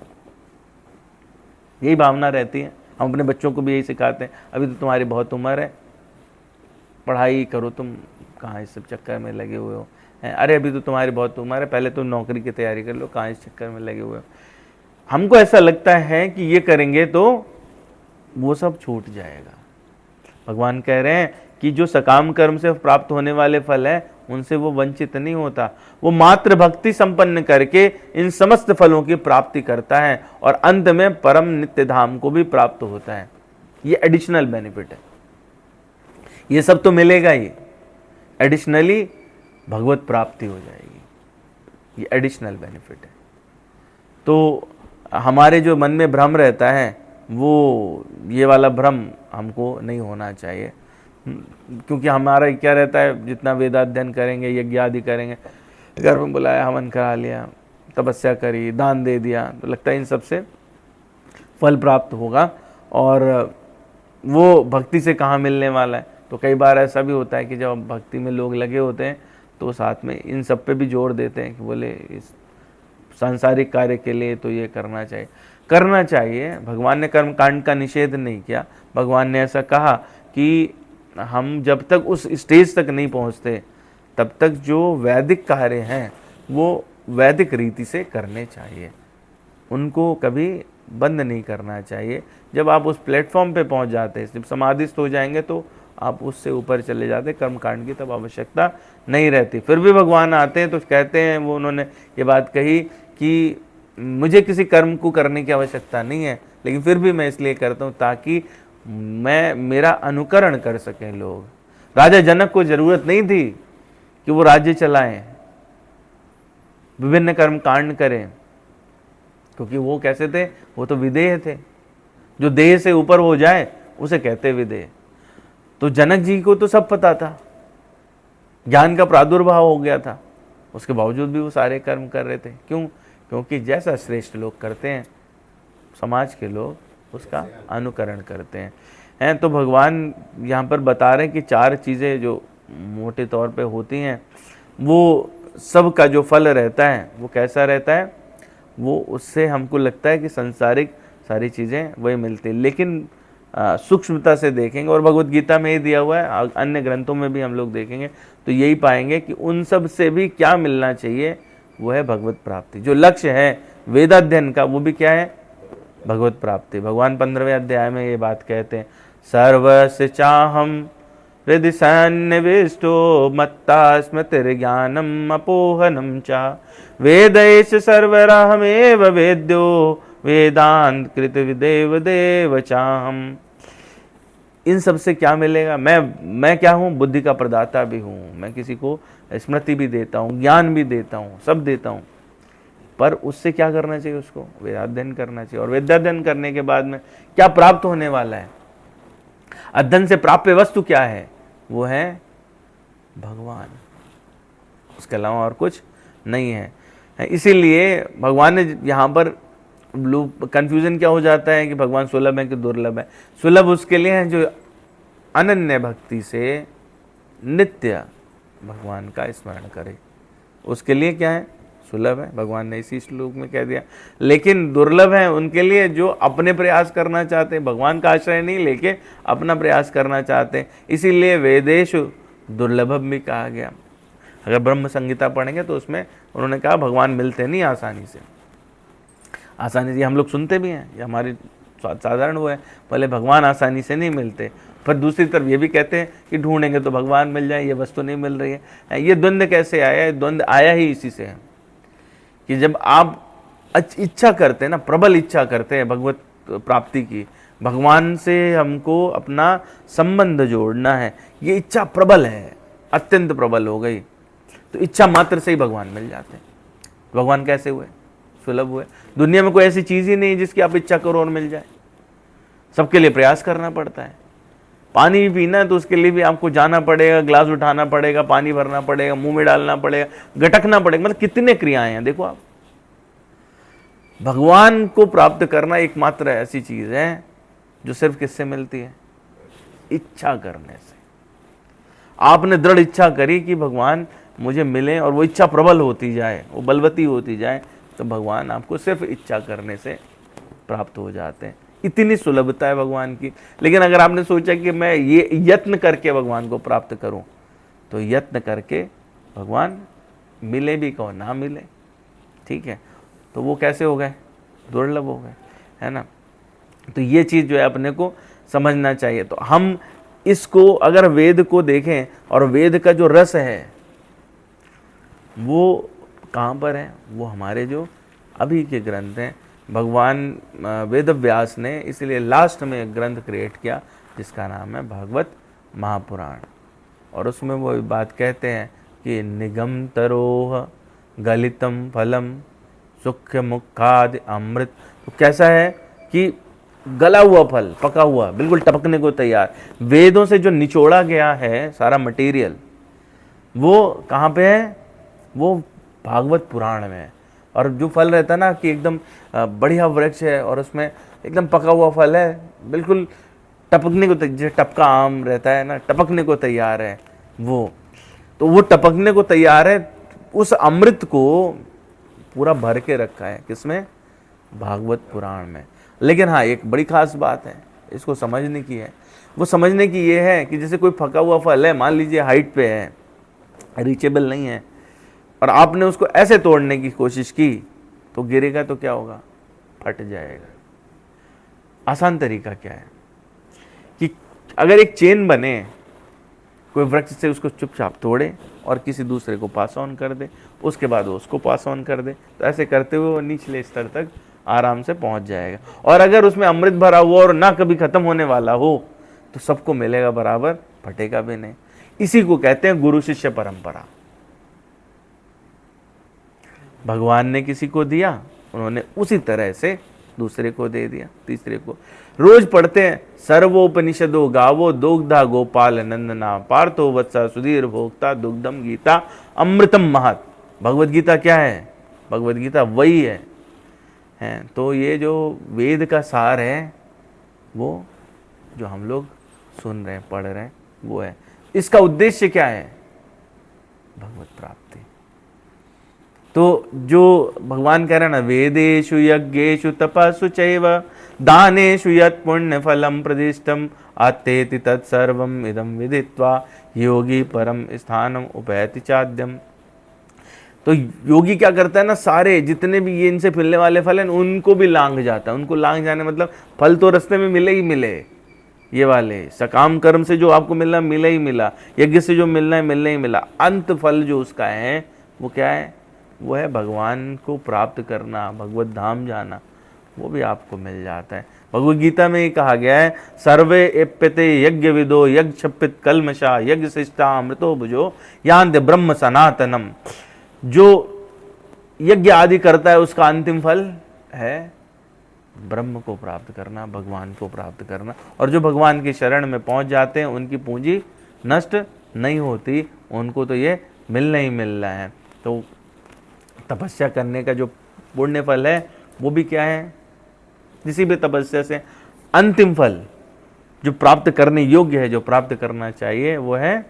यही भावना रहती है। हम अपने बच्चों को भी यही सिखाते हैं, अभी तो तुम्हारी बहुत उम्र है, पढ़ाई करो, तुम कहाँ इस सब चक्कर में लगे हुए हो। अरे अभी तो तुम्हारी बहुत उम्र है, पहले तो नौकरी की तैयारी कर लो, कहाँ इस चक्कर में लगे हुए हो। हमको ऐसा लगता है कि ये करेंगे तो वो सब छूट जाएगा। भगवान कह रहे हैं कि जो सकाम कर्म से प्राप्त होने वाले फल है उनसे वो वंचित नहीं होता, वो मात्र भक्ति संपन्न करके इन समस्त फलों की प्राप्ति करता है और अंत में परम नित्य धाम को भी प्राप्त होता है। ये एडिशनल बेनिफिट है। ये सब तो मिलेगा ही, एडिशनली भगवत प्राप्ति हो जाएगी, ये एडिशनल बेनिफिट है। तो हमारे जो मन में भ्रम रहता है वो ये वाला भ्रम हमको नहीं होना चाहिए, क्योंकि हमारा क्या रहता है, जितना वेदाध्ययन करेंगे, यज्ञ आदि करेंगे, घर में बुलाया, हवन करा लिया, तपस्या करी, दान दे दिया, तो लगता है इन सब से फल प्राप्त होगा, और वो भक्ति से कहाँ मिलने वाला है। तो कई बार ऐसा भी होता है कि जब भक्ति में लोग लगे होते हैं तो साथ में इन सब पे भी जोर देते हैं कि बोले इस सांसारिक कार्य के लिए तो ये करना चाहिए, करना चाहिए। भगवान ने कर्म कांड का निषेध नहीं किया। भगवान ने ऐसा कहा कि हम जब तक उस स्टेज तक नहीं पहुंचते तब तक जो वैदिक कार्य हैं वो वैदिक रीति से करने चाहिए, उनको कभी बंद नहीं करना चाहिए। जब आप उस प्लेटफॉर्म पे पहुंच जाते हैं, जब समाधिस्थ हो जाएंगे तो आप उससे ऊपर चले जाते, कर्म कांड की तब आवश्यकता नहीं रहती। फिर भी भगवान आते हैं तो कहते हैं, वो उन्होंने ये बात कही कि मुझे किसी कर्म को करने की आवश्यकता नहीं है, लेकिन फिर भी मैं इसलिए करता हूँ ताकि मेरा अनुकरण कर सकें लोग। राजा जनक को जरूरत नहीं थी कि वो राज्य चलाएं, विभिन्न कर्म कांड करें, क्योंकि वो कैसे थे, वो तो विदेह थे। जो देह से ऊपर हो जाए उसे कहते विदेह। तो जनक जी को तो सब पता था, ज्ञान का प्रादुर्भाव हो गया था, उसके बावजूद भी वो सारे कर्म कर रहे थे। क्यों? क्योंकि जैसा श्रेष्ठ लोग करते हैं समाज के लोग उसका अनुकरण करते हैं। तो भगवान यहाँ पर बता रहे हैं कि 4 चीज़ें जो मोटे तौर पे होती हैं, वो सब का जो फल रहता है वो कैसा रहता है, वो उससे हमको लगता है कि संसारिक सारी चीज़ें वही मिलती है। लेकिन सूक्ष्मता से देखेंगे, और भगवत गीता में ही दिया हुआ है, अन्य ग्रंथों में भी हम लोग देखेंगे तो यही पाएंगे कि उन सब से भी क्या मिलना चाहिए, वो है भगवत प्राप्ति। जो लक्ष्य है वेदाध्ययन का वो भी क्या है, भगवत प्राप्ति। भगवान 15वें अध्याय में ये बात कहते हैं, सर्वस्य चाहम हृदि सन्निविष्टो मत्ता स्मृतिर्ज्ञानम अपोहनम चा वेदैश्च सर्वराहमेव वेद्यो वेदांत कृत विदेव देव चाहम। इन सब से क्या मिलेगा, मैं क्या हूँ, बुद्धि का प्रदाता भी हूँ, मैं किसी को स्मृति भी देता हूँ, ज्ञान भी देता हूँ, सब देता हूँ, पर उससे क्या करना चाहिए, उसको वेदाध्ययन करना चाहिए। और वेदाध्ययन करने के बाद में क्या प्राप्त होने वाला है, अध्ययन से प्राप्य वस्तु क्या है, वो है भगवान, उसके अलावा और कुछ नहीं है। इसीलिए भगवान ने यहाँ पर कंफ्यूजन क्या हो जाता है कि भगवान सुलभ है कि दुर्लभ है। सुलभ उसके लिए है जो अनन्य भक्ति से नित्य भगवान का स्मरण करे, उसके लिए क्या है, सुलभ है, भगवान ने इसी श्लोक में कह दिया। लेकिन दुर्लभ है उनके लिए जो अपने प्रयास करना चाहते हैं, भगवान का आश्रय नहीं लेके अपना प्रयास करना चाहते हैं, इसीलिए वेदेश दुर्लभम भी कहा गया। अगर ब्रह्म संहिता पढ़ेंगे तो उसमें उन्होंने कहा भगवान मिलते नहीं आसानी से, आसानी से हम लोग सुनते भी हैं, ये हमारी साधारण वो है, पहले भगवान आसानी से नहीं मिलते, पर दूसरी तरफ ये भी कहते हैं कि ढूंढेंगे तो भगवान मिल जाए, ये वस्तु नहीं मिल रही है। ये द्वंद्व कैसे आया है, द्वंद्व आया ही इसी से है कि जब आप इच्छा करते हैं ना, प्रबल इच्छा करते हैं भगवत प्राप्ति की, भगवान से हमको अपना संबंध जोड़ना है, ये इच्छा प्रबल है, अत्यंत प्रबल हो गई, तो इच्छा मात्र से ही भगवान मिल जाते हैं। भगवान कैसे हुए, सुलभ हुए। दुनिया में कोई ऐसी चीज ही नहीं जिसकी आप इच्छा करो और मिल जाए, सबके लिए प्रयास करना पड़ता है। पानी भी पीना है तो उसके लिए भी आपको जाना पड़ेगा, ग्लास उठाना पड़ेगा, पानी भरना पड़ेगा, मुंह में डालना पड़ेगा, गटकना पड़ेगा, मतलब कितने क्रियाएं हैं देखो आप। भगवान को प्राप्त करना एकमात्र ऐसी चीज है जो सिर्फ किससे मिलती है, इच्छा करने से। आपने दृढ़ इच्छा करी कि भगवान मुझे मिले और वो इच्छा प्रबल होती जाए, वो बलवती होती जाए, तो भगवान आपको सिर्फ इच्छा करने से प्राप्त हो जाते हैं। इतनी सुलभता है भगवान की। लेकिन अगर आपने सोचा कि मैं ये यत्न करके भगवान को प्राप्त करूं, तो यत्न करके भगवान मिले भी कहो ना मिले, ठीक है, तो वो कैसे हो गए, दुर्लभ हो गए, है ना। तो ये चीज़ जो है अपने को समझना चाहिए। तो हम इसको अगर वेद को देखें, और वेद का जो रस है वो कहाँ पर है, वो हमारे जो अभी के ग्रंथ हैं। भगवान वेद व्यास ने इसलिए लास्ट में एक ग्रंथ क्रिएट किया जिसका नाम है भागवत महापुराण, और उसमें वो बात कहते हैं कि निगम तरोह गलितम फलम सुख मुखादि अमृत। तो कैसा है कि गला हुआ फल, पका हुआ, बिल्कुल टपकने को तैयार, वेदों से जो निचोड़ा गया है सारा मटेरियल, वो कहाँ पे है, वो भागवत पुराण में है। और जो फल रहता है ना कि एकदम बढ़िया वृक्ष है और उसमें एकदम पका हुआ फल है, बिल्कुल टपकने को, जैसे टपका आम रहता है ना, टपकने को तैयार है वो, तो वो टपकने को तैयार है, उस अमृत को पूरा भर के रखा है किसमें, भागवत पुराण में। लेकिन हाँ, एक बड़ी खास बात है, इसको समझने की है। वो समझने की ये है कि जैसे कोई पका हुआ फल है, मान लीजिए हाइट पे है, रीचेबल नहीं है, और आपने उसको ऐसे तोड़ने की कोशिश की तो गिरेगा तो क्या होगा, फट जाएगा। आसान तरीका क्या है कि अगर एक चेन बने, कोई वृक्ष से उसको चुपचाप तोड़े और किसी दूसरे को पास ऑन कर दे, उसके बाद वो उसको पास ऑन कर दे, तो ऐसे करते हुए वो निचले स्तर तक आराम से पहुंच जाएगा। और अगर उसमें अमृत भरा हुआ और ना कभी खत्म होने वाला हो तो सबको मिलेगा बराबर, फटेगा भी नहीं। इसी को कहते हैं गुरु शिष्य परंपरा। भगवान ने किसी को दिया, उन्होंने उसी तरह से दूसरे को दे दिया, तीसरे को। रोज पढ़ते हैं, सर्वोपनिषदो गावो दुग्धा गोपाल नंदना पार्थो वत्सा सुधीर भोक्ता दुग्धम गीता अमृतम महत। भगवत गीता क्या है, भगवत गीता वही है। तो ये जो वेद का सार है, वो जो हम लोग सुन रहे हैं, पढ़ रहे हैं, वो है। इसका उद्देश्य क्या है, भगवत प्राप्ति। तो जो भगवान कह रहे हैं ना, वेदेषु यज्ञेषु तपस्सु चैव दानेषु यत् पुण्यफलं प्रदिष्टम् आत्तेति तत्सर्वम् इदं विदित्वा योगी परम स्थानम उपैति चाद्यम। तो योगी क्या करता है ना, सारे जितने भी ये इनसे मिलने वाले फल हैं उनको भी लांघ जाता है। उनको लांघ जाने मतलब फल तो रास्ते में मिले ही मिले, ये वाले सकाम कर्म से जो आपको मिलना मिला ही मिला, यज्ञ से जो मिलना है मिलना ही मिला, अंत फल जो उसका है वो क्या है, वो है भगवान को प्राप्त करना, भगवत धाम जाना, वो भी आपको मिल जाता है। भगवद गीता में ये कहा गया है, सर्वे एप्यते यज्ञ विदो यज्ञ छपित कलमशा यज्ञ शिष्टा अमृतो भुजो यान्त ब्रह्म सनातनम। जो यज्ञ आदि करता है उसका अंतिम फल है ब्रह्म को प्राप्त करना, भगवान को प्राप्त करना। और जो भगवान की शरण में पहुंच जाते हैं उनकी पूंजी नष्ट नहीं होती, उनको तो ये मिलना ही मिलना है। तो तपस्या करने का जो पुण्य फल है वो भी क्या है, किसी भी तपस्या से अंतिम फल जो प्राप्त करने योग्य है, जो प्राप्त करना चाहिए, वो है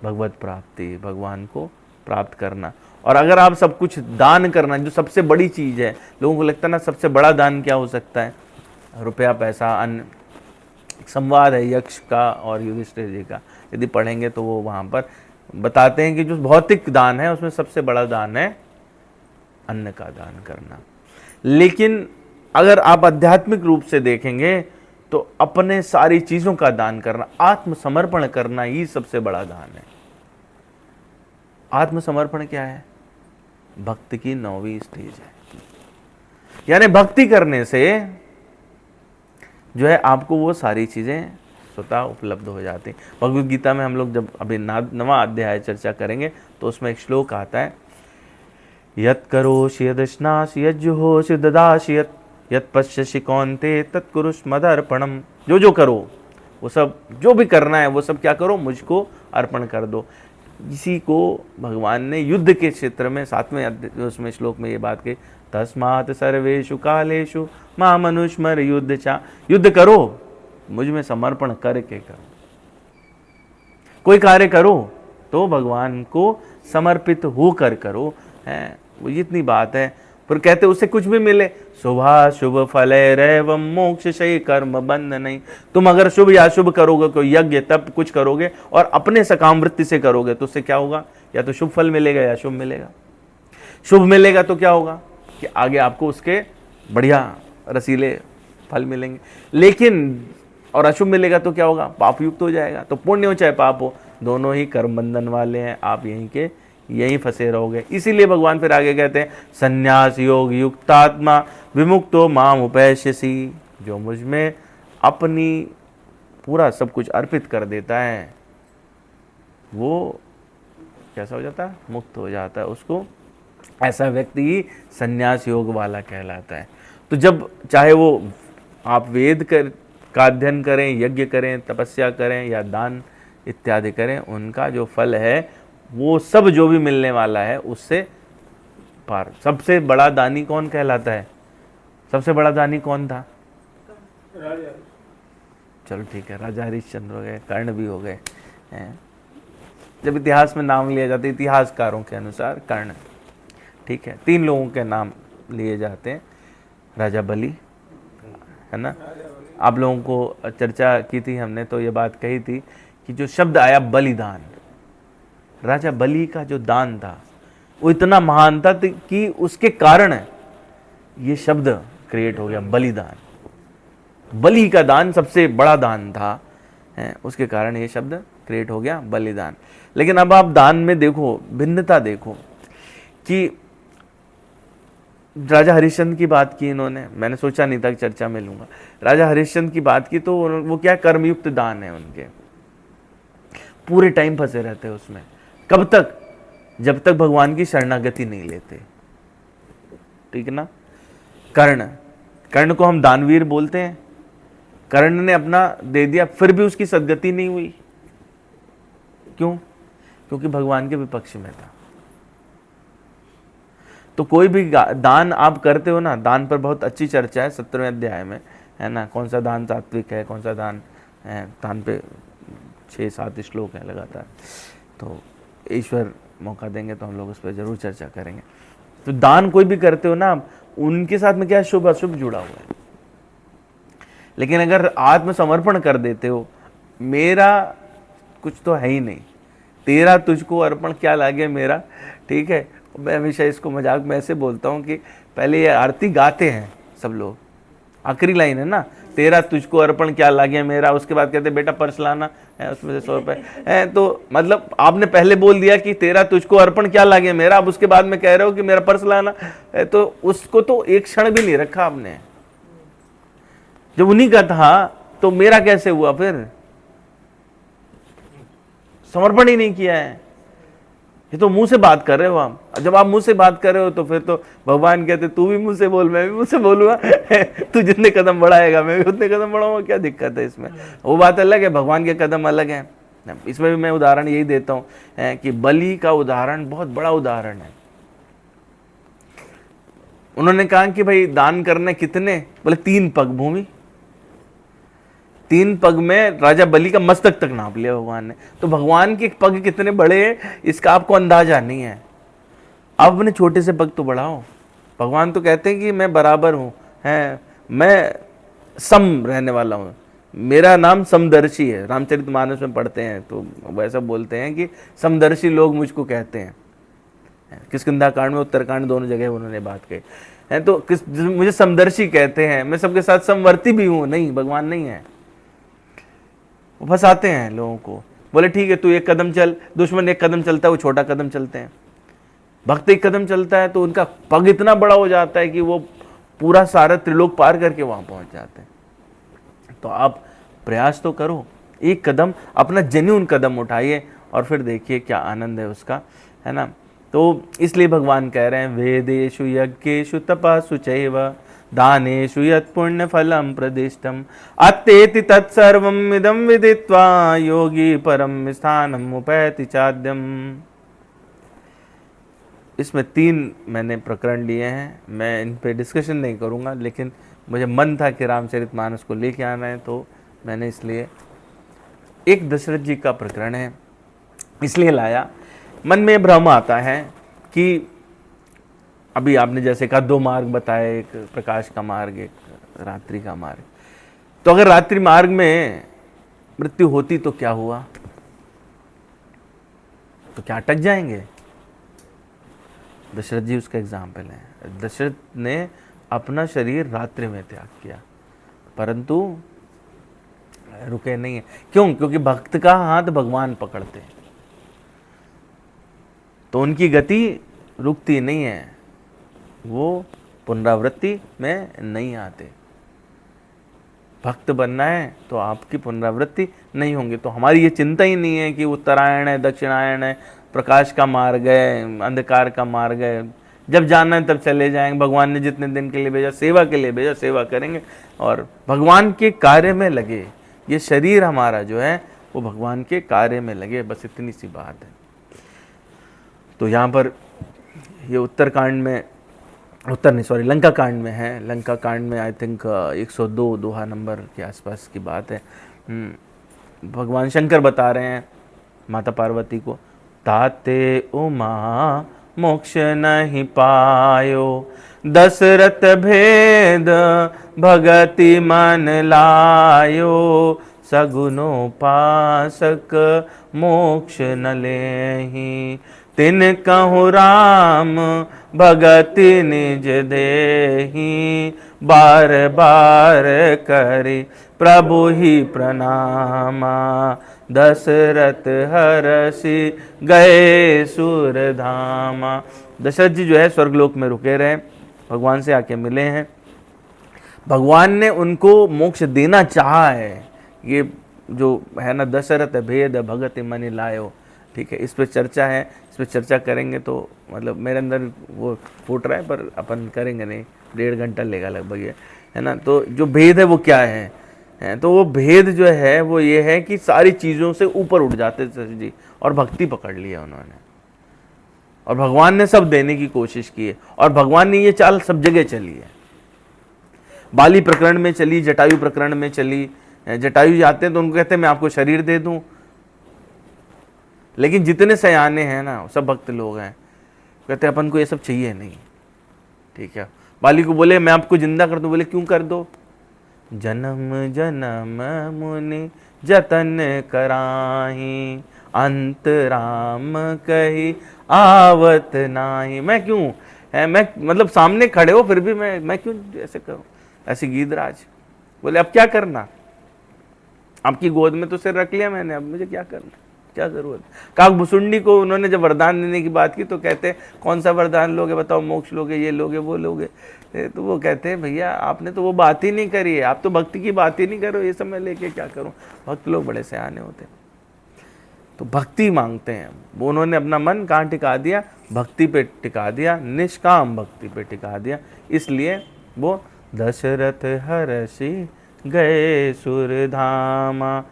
भगवत प्राप्ति, भगवान को प्राप्त करना। और अगर आप सब कुछ दान करना, जो सबसे बड़ी चीज है, लोगों को लगता है ना सबसे बड़ा दान क्या हो सकता है, रुपया पैसा अन्न। संवाद है यक्ष का और युधिष्ठिर जी का, यदि पढ़ेंगे तो वो वहां पर बताते हैं कि जो भौतिक दान है उसमें सबसे बड़ा दान है अन्न का दान करना। लेकिन अगर आप आध्यात्मिक रूप से देखेंगे तो अपने सारी चीजों का दान करना, आत्मसमर्पण करना ही सबसे बड़ा दान है। आत्मसमर्पण क्या है, भक्ति की 9वीं स्टेज है। यानी भक्ति करने से जो है आपको वो सारी चीजें स्वतः उपलब्ध हो जाती। भगवद गीता में हम लोग जब अभी 9वां अध्याय चर्चा करेंगे तो उसमें एक श्लोक आता है, यत् करोषि यदश्नासि यज्जुहोषि ददासि यत् पश्यसि कौन्ते तत्कुरुष्व मदर्पणम। जो करो वो सब, जो भी करना है वो सब क्या करो, मुझको अर्पण कर दो। इसी को भगवान ने युद्ध के क्षेत्र में 7वें उसमें श्लोक में ये बात कही, तस्मात् सर्वेषु कालेषु मामनुस्मर युद्ध चा। युद्ध करो, मुझ में समर्पण करके करो। कोई कार्य करो तो भगवान को समर्पित होकर करो, है वो इतनी बात है। पर कहते उससे कुछ भी मिले, शुभा शुभ फले रैवम मोक्ष शयी कर्म बंध नहीं। तुम अगर शुभ या शुभ करोगे, कोई यज्ञ तप कुछ करोगे और अपने सकाम वृत्ति से करोगे तो उससे क्या होगा, या तो शुभ फल मिलेगा या शुभ मिलेगा। शुभ मिलेगा तो क्या होगा कि आगे आपको उसके बढ़िया रसीले फल मिलेंगे। लेकिन और अशुभ मिलेगा तो क्या होगा, पाप युक्त हो जाएगा। तो पुण्य हो चाहे पाप हो, दोनों ही कर्म बंधन वाले हैं, आप यहीं फंसे रहोगे। इसीलिए भगवान फिर आगे कहते हैं, संन्यास योग युक्तात्मा विमुक्तो माम उपैष्यसि। जो मुझ में अपनी पूरा सब कुछ अर्पित कर देता है वो कैसा हो जाता है, मुक्त हो जाता है। उसको ऐसा व्यक्ति ही संन्यास योग वाला कहलाता है। तो जब चाहे वो आप वेद का अध्ययन करें, यज्ञ करें, तपस्या करें या दान इत्यादि करें, उनका जो फल है वो सब जो भी मिलने वाला है उससे पार। सबसे बड़ा दानी कौन कहलाता है, सबसे बड़ा दानी कौन था, चलो ठीक है, राजा हरिश्चंद्र हो गए, कर्ण भी हो गए हैं। जब इतिहास में नाम लिया जाता है इतिहासकारों के अनुसार कर्ण, ठीक है, 3 लोगों के नाम लिए जाते हैं। राजा बलि है ना, आप लोगों को चर्चा की थी हमने, तो ये बात कही थी कि जो शब्द आया बलिदान, राजा बलि का जो दान था वो इतना महान था कि उसके कारण ये शब्द क्रिएट हो गया बलिदान। बलि का दान सबसे बड़ा दान था, है, उसके कारण ये शब्द क्रिएट हो गया बलिदान। लेकिन अब आप दान में देखो, भिन्नता देखो कि राजा हरिश्चंद्र की बात की इन्होंने, मैंने सोचा नहीं था कि चर्चा में लूंगा। राजा हरिश्चंद्र की बात की तो वो क्या कर्मयुक्त दान है उनके, पूरे टाइम फंसे रहते हैं उसमें। कब तक, जब तक भगवान की शरणागति नहीं लेते, ठीक है ना। कर्ण को हम दानवीर बोलते हैं, कर्ण ने अपना दे दिया फिर भी उसकी सद्गति नहीं हुई, क्यों, क्योंकि भगवान के विपक्ष में था। तो कोई भी दान आप करते हो ना, दान पर बहुत अच्छी चर्चा है 17वें अध्याय में, है ना, कौन सा दान सात्विक है, कौन सा दान है, दान पे 6-7 श्लोक है लगातार। तो ईश्वर मौका देंगे तो हम लोग उस पर जरूर चर्चा करेंगे। तो दान कोई भी करते हो ना, उनके साथ में क्या शुभ अशुभ जुड़ा हुआ है। लेकिन अगर आत्मसमर्पण कर देते हो, मेरा कुछ तो है ही नहीं, तेरा तुझको अर्पण क्या लागे मेरा, ठीक है। मैं हमेशा इसको मजाक में ऐसे बोलता हूँ कि पहले ये आरती गाते हैं सब लोग, आखिरी लाइन है ना, तेरा तुझको अर्पण क्या लागे मेरा, उसके बाद कहते बेटा पर्स लाना है, उसमें से 100 रुपए है, तो मतलब आपने पहले बोल दिया कि तेरा तुझको अर्पण क्या लागे मेरा, अब उसके बाद में कह रहे हो कि मेरा पर्स लाना है, तो उसको तो एक क्षण भी नहीं रखा आपने। जब उन्हीं का था तो मेरा कैसे हुआ, फिर समर्पण ही नहीं किया है। ये तो मुंह से बात कर रहे हो आप, जब आप मुंह से बात कर रहे हो तो फिर तो भगवान कहते तू भी मुंह से बोल, मैं भी मुंह से बोलूंगा तू जितने कदम बढ़ाएगा मैं भी उतने कदम बढ़ाऊंगा, क्या दिक्कत है इसमें। वो बात अलग है, भगवान के कदम अलग है। इसमें भी मैं उदाहरण यही देता हूँ कि बलि का उदाहरण बहुत बड़ा उदाहरण है। उन्होंने कहा कि भाई दान करने कितने, बोले 3 पग भूमि, 3 पग में राजा बलि का मस्तक तक नाप लिया भगवान ने। तो भगवान के पग कितने बड़े हैं इसका आपको अंदाजा नहीं है। आप अपने छोटे से पग तो बढ़ाओ। भगवान तो कहते हैं कि मैं बराबर हूं, है मैं सम रहने वाला हूं, मेरा नाम समदर्शी है। रामचरितमानस में पढ़ते हैं तो वैसा बोलते हैं कि समदर्शी लोग मुझको कहते हैं। किष्किंधा कांड में उत्तरकांड दोनों जगह उन्होंने बात कही है। तो मुझे समदर्शी कहते हैं, मैं सबके साथ समवर्ती भी हूं। नहीं, भगवान नहीं है। वो फंसाते हैं लोगों को, बोले ठीक है तू 1 कदम चल, दुश्मन 1 कदम चलता है, वो छोटा कदम चलते हैं। भक्त 1 कदम चलता है तो उनका पग इतना बड़ा हो जाता है कि वो पूरा सारा त्रिलोक पार करके वहां पहुंच जाते हैं। तो आप प्रयास तो करो, 1 कदम अपना जेन्युइन कदम उठाइए और फिर देखिए क्या आनंद है उसका, है ना। तो इसलिए भगवान कह रहे हैं वेदेषु यज्ञेषु तपासु चैव दानेषु यत् पुण्य फलम प्रदिष्टम अत्येति तत्सर्वम् इदं विदित्वा योगी परम स्थानम उपैति चाद्यम। इसमें 3 मैंने प्रकरण लिए हैं, मैं इन पे डिस्कशन नहीं करूंगा, लेकिन मुझे मन था कि रामचरितमानस को लेके आना है तो मैंने इसलिए एक दशरथ जी का प्रकरण है इसलिए लाया। मन में भ्रम आता है कि अभी आपने जैसे कहा 2 मार्ग बताए, एक प्रकाश का मार्ग, एक रात्रि का मार्ग। तो अगर रात्रि मार्ग में मृत्यु होती तो क्या हुआ, तो क्या अटक जाएंगे। दशरथ जी उसका एग्जाम्पल है। दशरथ ने अपना शरीर रात्रि में त्याग किया परंतु रुके नहीं है। क्यों? क्योंकि भक्त का हाथ भगवान पकड़ते हैं तो उनकी गति रुकती नहीं है, वो पुनरावृत्ति में नहीं आते। भक्त बनना है तो आपकी पुनरावृत्ति नहीं होंगी। तो हमारी ये चिंता ही नहीं है कि उत्तरायण है, दक्षिणायन है, प्रकाश का मार्ग है, अंधकार का मार्ग है, जब जाना है तब चले जाएंगे। भगवान ने जितने दिन के लिए भेजा, सेवा के लिए भेजा, सेवा करेंगे और भगवान के कार्य में लगे। ये शरीर हमारा जो है वो भगवान के कार्य में लगे, बस इतनी सी बात है। तो यहाँ पर ये उत्तरकांड में, लंका कांड में है। लंका कांड में आई थिंक 102 दोहा नंबर के आसपास की बात है। भगवान शंकर बता रहे हैं माता पार्वती को, ताते उमा मोक्ष नहीं पायो, दशरथ भेद भगति मन लायो, सगुनोपासक मोक्ष न लेहि, तिन कहु राम भगति निज देहि, बार बार करि प्रभु ही प्रणामा, दशरथ हरषि गए सुरधामा। दशरथ जी जो है स्वर्गलोक में रुके रहे, भगवान से आके मिले हैं। भगवान ने उनको मोक्ष देना चाहा है। ये जो है ना, दशरथ भेद भगति मन लायो, ठीक है, इस पर चर्चा है, इस पर चर्चा करेंगे तो मतलब मेरे अंदर वो फूट रहा है पर अपन करेंगे नहीं, 1.5 घंटा लेगा लगभग ये, है ना। तो जो भेद है वो क्या है, तो वो भेद जो है वो ये है कि सारी चीज़ों से ऊपर उठ जाते दशरथ जी और भक्ति पकड़ लिया उन्होंने, और भगवान ने सब देने की कोशिश की है और भगवान ने ये चाल सब जगह चली है। बाली प्रकरण में चली, जटायु प्रकरण में चली। जटायु जाते हैं तो उनको कहते हैं मैं आपको शरीर दे दूं, लेकिन जितने सयाने हैं ना सब भक्त लोग हैं, कहते हैं अपन को ये सब चाहिए नहीं, ठीक है। बाली को बोले मैं आपको जिंदा कर दूं, बोले क्यों कर दो, जन्म जन्म मुनि जतन कराही, अंत राम कही आवत नाही। मैं क्यों है, मैं मतलब सामने खड़े हो फिर भी मैं क्यों ऐसे करूं, ऐसे गीधराज। बोले अब क्या करना, आपकी गोद में तो सिर रख लिया मैंने, अब मुझे क्या करना, क्या जरूरत। काकभुसुंडी को उन्होंने जब वरदान देने की बात की तो कहते कौन सा वरदान लोगे बताओ, मोक्ष लोगे, ये लोगे, वो लोगे। तो वो कहते हैं भैया आपने तो वो बात ही नहीं करी है, आप तो भक्ति की बात ही नहीं करो, ये सब मैं लेके क्या करूं। भक्त लोग बड़े सयाने होते हैं, तो भक्ति मांगते हैं। वो उन्होंने अपना मन कहाँ टिका दिया, भक्ति पे टिका दिया, निष्काम भक्ति पे टिका दिया। इसलिए वो दशरथ हर्षि गए सुरधामा,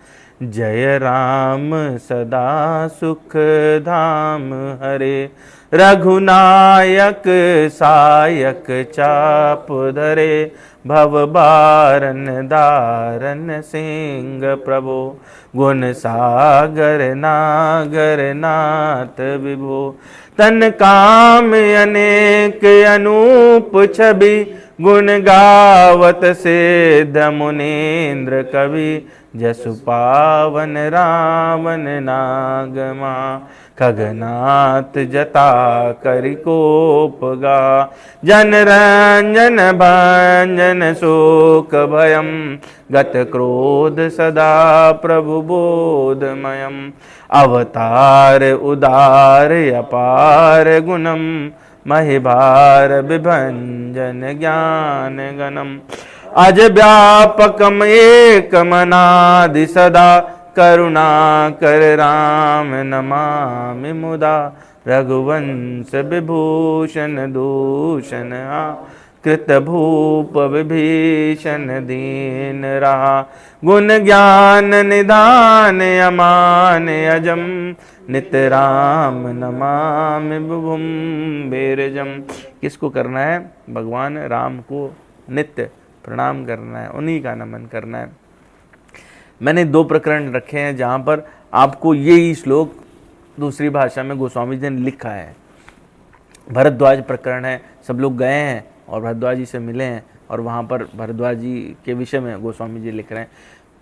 जय राम सदा सुख धाम हरे, रघुनायक सायक चाप धरे, भव बारन दारन सिंह प्रभो, गुण सागर नागर नाथ विभो, तन काम अनेक अनूप छवि, गुण गावत सिद्ध मुनीन्द्र कवि, जसु पावन रावण नागमा, खगनाथ जटा करि कोप गा, जन रंजन भंजन शोक भयम, गत क्रोध सदा प्रभु बोधमयम, अवतार उदार अपार गुणम, महिभार विभंजन ज्ञान गणम, अज व्यापकम एक मनादि सदा, करुणा कर राम नमामि मुदा, रघुवंश विभूषण दूषण कृत भूप विभीषण दीन रहा, गुण ज्ञान निधान अमान अजम, नित राम नमामि विभुम बेरजम। किसको करना है, भगवान राम को नित्य प्रणाम करना है, उन्हीं का नमन करना है। मैंने 2 प्रकरण रखे हैं जहाँ पर आपको यही श्लोक दूसरी भाषा में गोस्वामी जी ने लिखा है। भरद्वाज प्रकरण है, सब लोग गए हैं और भरद्वाज जी से मिले हैं और वहाँ पर भरद्वाज जी के विषय में गोस्वामी जी लिख रहे हैं।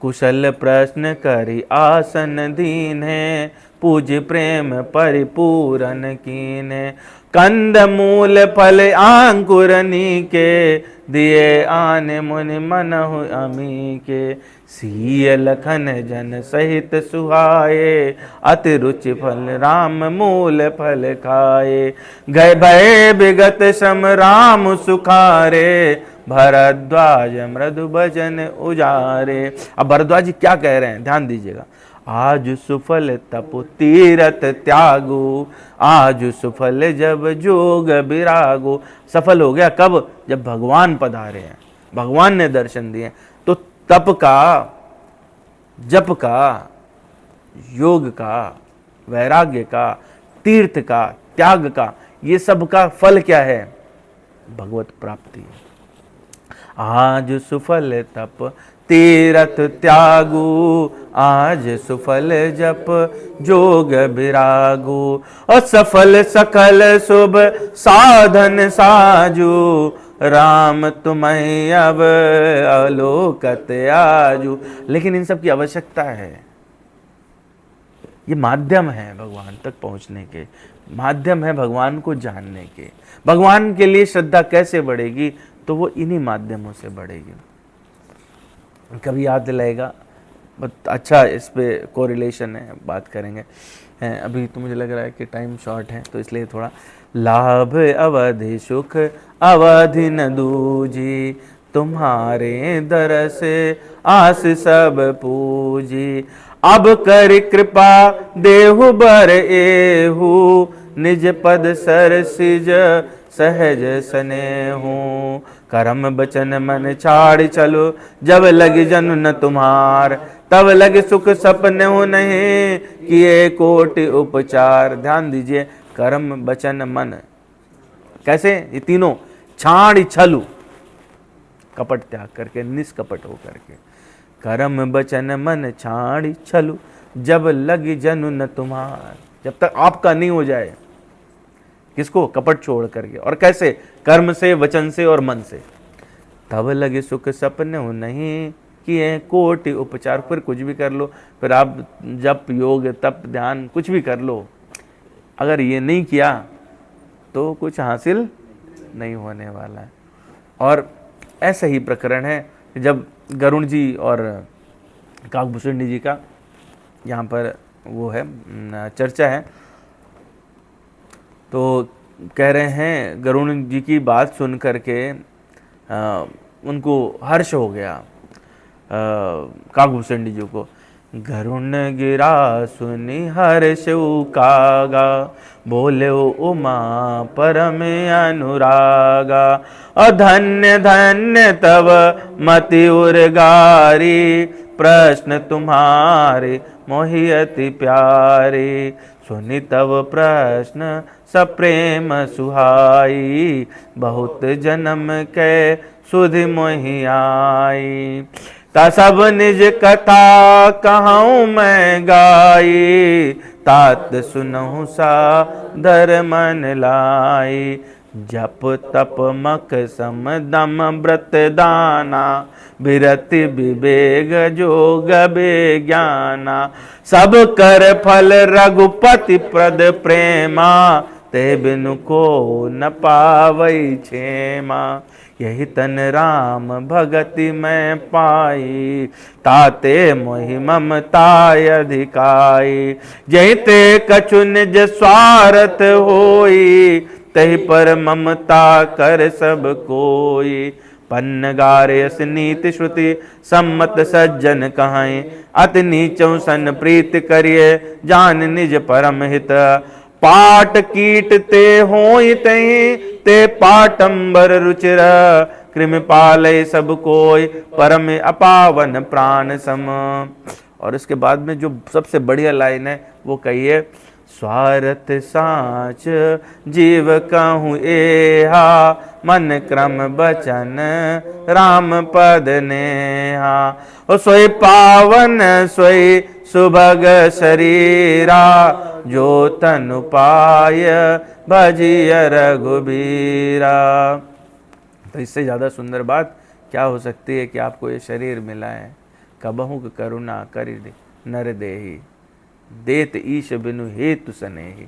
कुशल प्रश्न करी आसन दीन है, पूज प्रेम परिपूरन कीन है, कंद मूल फल अंकुरनी के, दिए आने मुनि मनहु अमी के, सीय लखन जन सहित सुहाए, अति रुचि फल राम मूल फल खाए, गए भय विगत सम राम सुखारे, भरद्वाज मृदु भजन उजारे। अब भरद्वाज जी क्या कह रहे हैं, ध्यान दीजिएगा। आज सुफल तप तीरथ त्यागो, आज सुफल जब जोग विरागो। सफल हो गया कब, जब भगवान पधारे हैं, भगवान ने दर्शन दिए। तो तप का, जप का, योग का, वैराग्य का, तीर्थ का, त्याग का, ये सब का फल क्या है, भगवत प्राप्ति। आज सुफल तप तीरथ त्यागु, आज सुफल जप जोग विरागु, और सफल सकल शुभ साधन साजू, राम तुम्हें अब अलोकत आजू। लेकिन इन सब की आवश्यकता है, ये माध्यम है भगवान तक पहुंचने के, माध्यम है भगवान को जानने के। भगवान के लिए श्रद्धा कैसे बढ़ेगी, तो वो इन्हीं माध्यमों से बढ़ेगी। कभी याद दिलाएगा, अच्छा इस पे कोरिलेशन है, बात करेंगे। अभी तो मुझे लग रहा है कि टाइम शॉर्ट है, तो इसलिए थोड़ा। लाभ अवधि सुख अवधि न दूजी, तुम्हारे दर से आस सब पूजी, अब कर कृपा देहु बर एहू, निज पद सर सिज सहज स्नेहू, करम बचन मन छाड़ चलो, जब लग जन न तुम्हार, तब लग सुख सपने हो नहीं, किए कोटि उपचार। ध्यान दीजिए, कर्म वचन मन, कैसे ये तीनों, छाड़ छलु, कपट त्याग करके, निष्कपट हो करके, कर्म वचन मन छाड़ छलु, जब लग जनु न तुम्हार। जब तक आपका नहीं हो जाए, किसको, कपट छोड़ करके। और कैसे, कर्म से, वचन से और मन से। तब लगे सुख सपने हो नहीं किए कोटि उपचार। फिर कुछ भी कर लो, फिर आप जप योग तप ध्यान कुछ भी कर लो, अगर ये नहीं किया तो कुछ हासिल नहीं होने वाला है। और ऐसा ही प्रकरण है जब गरुण जी और काकभूषणी जी का यहाँ पर वो है चर्चा है, तो कह रहे हैं गरुण जी की बात सुन करके उनको हर्ष हो गया काकभूषणी जी को। गरुण गिरा सुनि हर्ष कागा, बोले उमा परम अनुरागा। अधन्य धन्य तब मति उर्गारी, प्रश्न तुम्हारे मोहि अति प्यारे। सुनि तब प्रश्न सप्रेम सुहाई, बहुत जन्म के सुधि मोहि आई। ता सब निज कथा कहूँ मैं गाई, तात सुनहु सादर मन लाई। जप तप मक सम दम व्रत दाना, बिरति विवेक जोग बेज्ञाना। सब कर फल रघुपति प्रद प्रेमा, ते बिनु को न पावई क्षेमा। यही तन राम भगति में पाई, ताते मोहि ममताय अधिकाई। जहि ते कछु निज स्वार्थ होई, तहि पर ममता कर सब कोई। पन्न गारेस नीति श्रुति सम्मत सज्जन कहाई, अति नीचौ सन प्रीत करिए जान निज परम हित। पाट कीट ते होई तहि ते पाटंबर रुचिर, कृमि पालय सब कोई परम अपावन प्राण सम। और इसके बाद में जो सबसे बढ़िया लाइन है वो कहिए, स्वार्थ साच जीव कहूँ एहा, मन क्रम बचन राम पद नेहा। और सोई पावन सोई सुभग शरीरा, जो तनु पाय भजिय रघुबीरा। तो इससे ज़्यादा सुंदर बात क्या हो सकती है कि आपको ये शरीर मिला है। कबहु करुणा करि नर देहि, देत ईश बिनु हेतु सनेहि।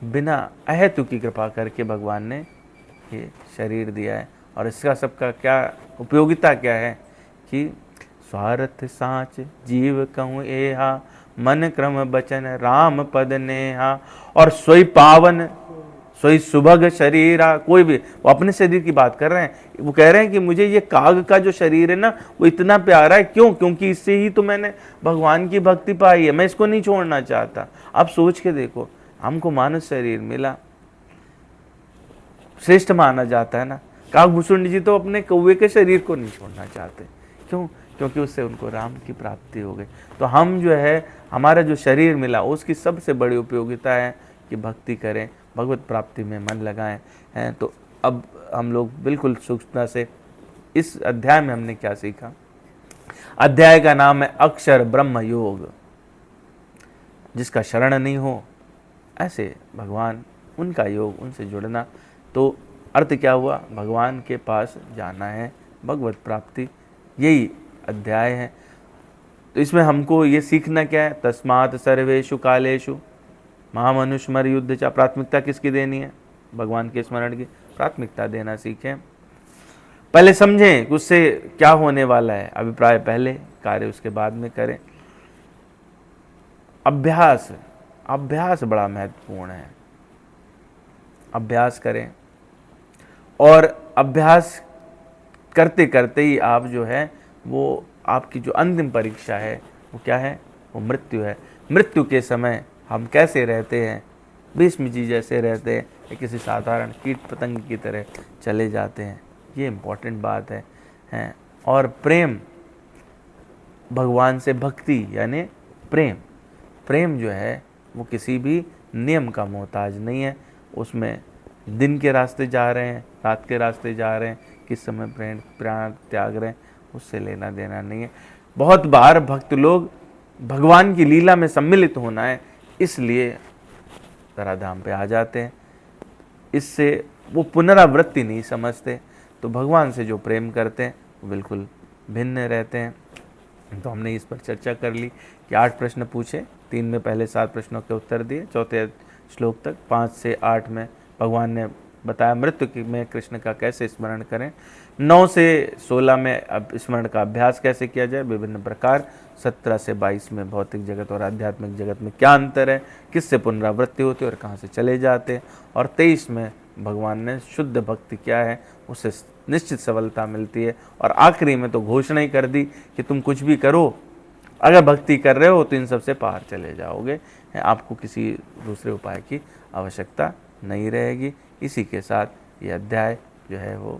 बिना अहेतु की कृपा करके भगवान ने ये शरीर दिया है। और इसका सबका क्या उपयोगिता क्या है कि स्वार्थ साच जीव कहूँ एहा, मन क्रम बचन राम पद नेहा। और सोई पावन सोई सुभग शरीरा, कोई भी वो अपने शरीर की बात कर रहे हैं, वो कह रहे हैं कि मुझे ये काग का जो शरीर है ना वो इतना प्यारा है। क्यों? क्योंकि इससे ही तो मैंने भगवान की भक्ति पाई है, मैं इसको नहीं छोड़ना चाहता। अब सोच के देखो, हमको मानव शरीर मिला, श्रेष्ठ माना जाता है ना। काकभूषणी जी तो अपने कौवे के शरीर को नहीं छोड़ना चाहते। क्यों? क्योंकि उससे उनको राम की प्राप्ति हो गई। तो हम जो है हमारा जो शरीर मिला उसकी सबसे बड़ी उपयोगिता है कि भक्ति करें, भगवत प्राप्ति में मन लगाएं हैं। तो अब हम लोग बिल्कुल सूक्ष्मता से इस अध्याय में हमने क्या सीखा। अध्याय का नाम है अक्षर ब्रह्म योग। जिसका शरण नहीं हो ऐसे भगवान, उनका योग, उनसे जुड़ना। तो अर्थ क्या हुआ? भगवान के पास जाना है, भगवत प्राप्ति, यही अध्याय है। तो इसमें हमको ये सीखना क्या है? तस्मात् सर्वेषु कालेषु महामनुष्मर युद्ध चा। प्राथमिकता किसकी देनी है? भगवान के स्मरण की प्राथमिकता देना सीखें। पहले समझें कि उससे क्या होने वाला है, अभिप्राय पहले, कार्य उसके बाद में करें। अभ्यास, अभ्यास बड़ा महत्वपूर्ण है। अभ्यास करें और अभ्यास करते करते ही आप जो है वो आपकी जो अंतिम परीक्षा है वो क्या है? वो मृत्यु है। मृत्यु के समय हम कैसे रहते हैं? भीष्म जी जैसे रहते हैं या किसी साधारण कीट पतंग की तरह चले जाते हैं? ये इम्पोर्टेंट बात है। और प्रेम, भगवान से भक्ति यानी प्रेम, प्रेम जो है वो किसी भी नियम का मोहताज नहीं है। उसमें दिन के रास्ते जा रहे हैं, रात के रास्ते जा रहे हैं, किस समय प्राण त्याग रहे हैं, उससे लेना देना नहीं है। बहुत बार भक्त लोग भगवान की लीला में सम्मिलित होना है इसलिए धराधाम पे आ जाते हैं। इससे वो पुनरावृत्ति नहीं समझते। तो भगवान से जो प्रेम करते हैं वो बिल्कुल भिन्न रहते हैं। तो हमने इस पर चर्चा कर ली कि 8 प्रश्न पूछे, 3 में पहले 7 प्रश्नों के उत्तर दिए, चौथे श्लोक तक 5 से 8 में भगवान ने बताया मृत्यु में कृष्ण का कैसे स्मरण करें, 9 से 16 में अब स्मरण का अभ्यास कैसे किया जाए विभिन्न प्रकार, 17 से 22 में भौतिक जगत और आध्यात्मिक जगत में क्या अंतर है, किससे पुनरावृत्ति होती है और कहाँ से चले जाते हैं, और 23 में भगवान ने शुद्ध भक्ति क्या है उससे निश्चित सफलता मिलती है, और आखिरी में तो घोषणा ही कर दी कि तुम कुछ भी करो, अगर भक्ति कर रहे हो तो इन सबसे पार चले जाओगे, आपको किसी दूसरे उपाय की आवश्यकता नहीं रहेगी। इसी के साथ ये अध्याय जो है वो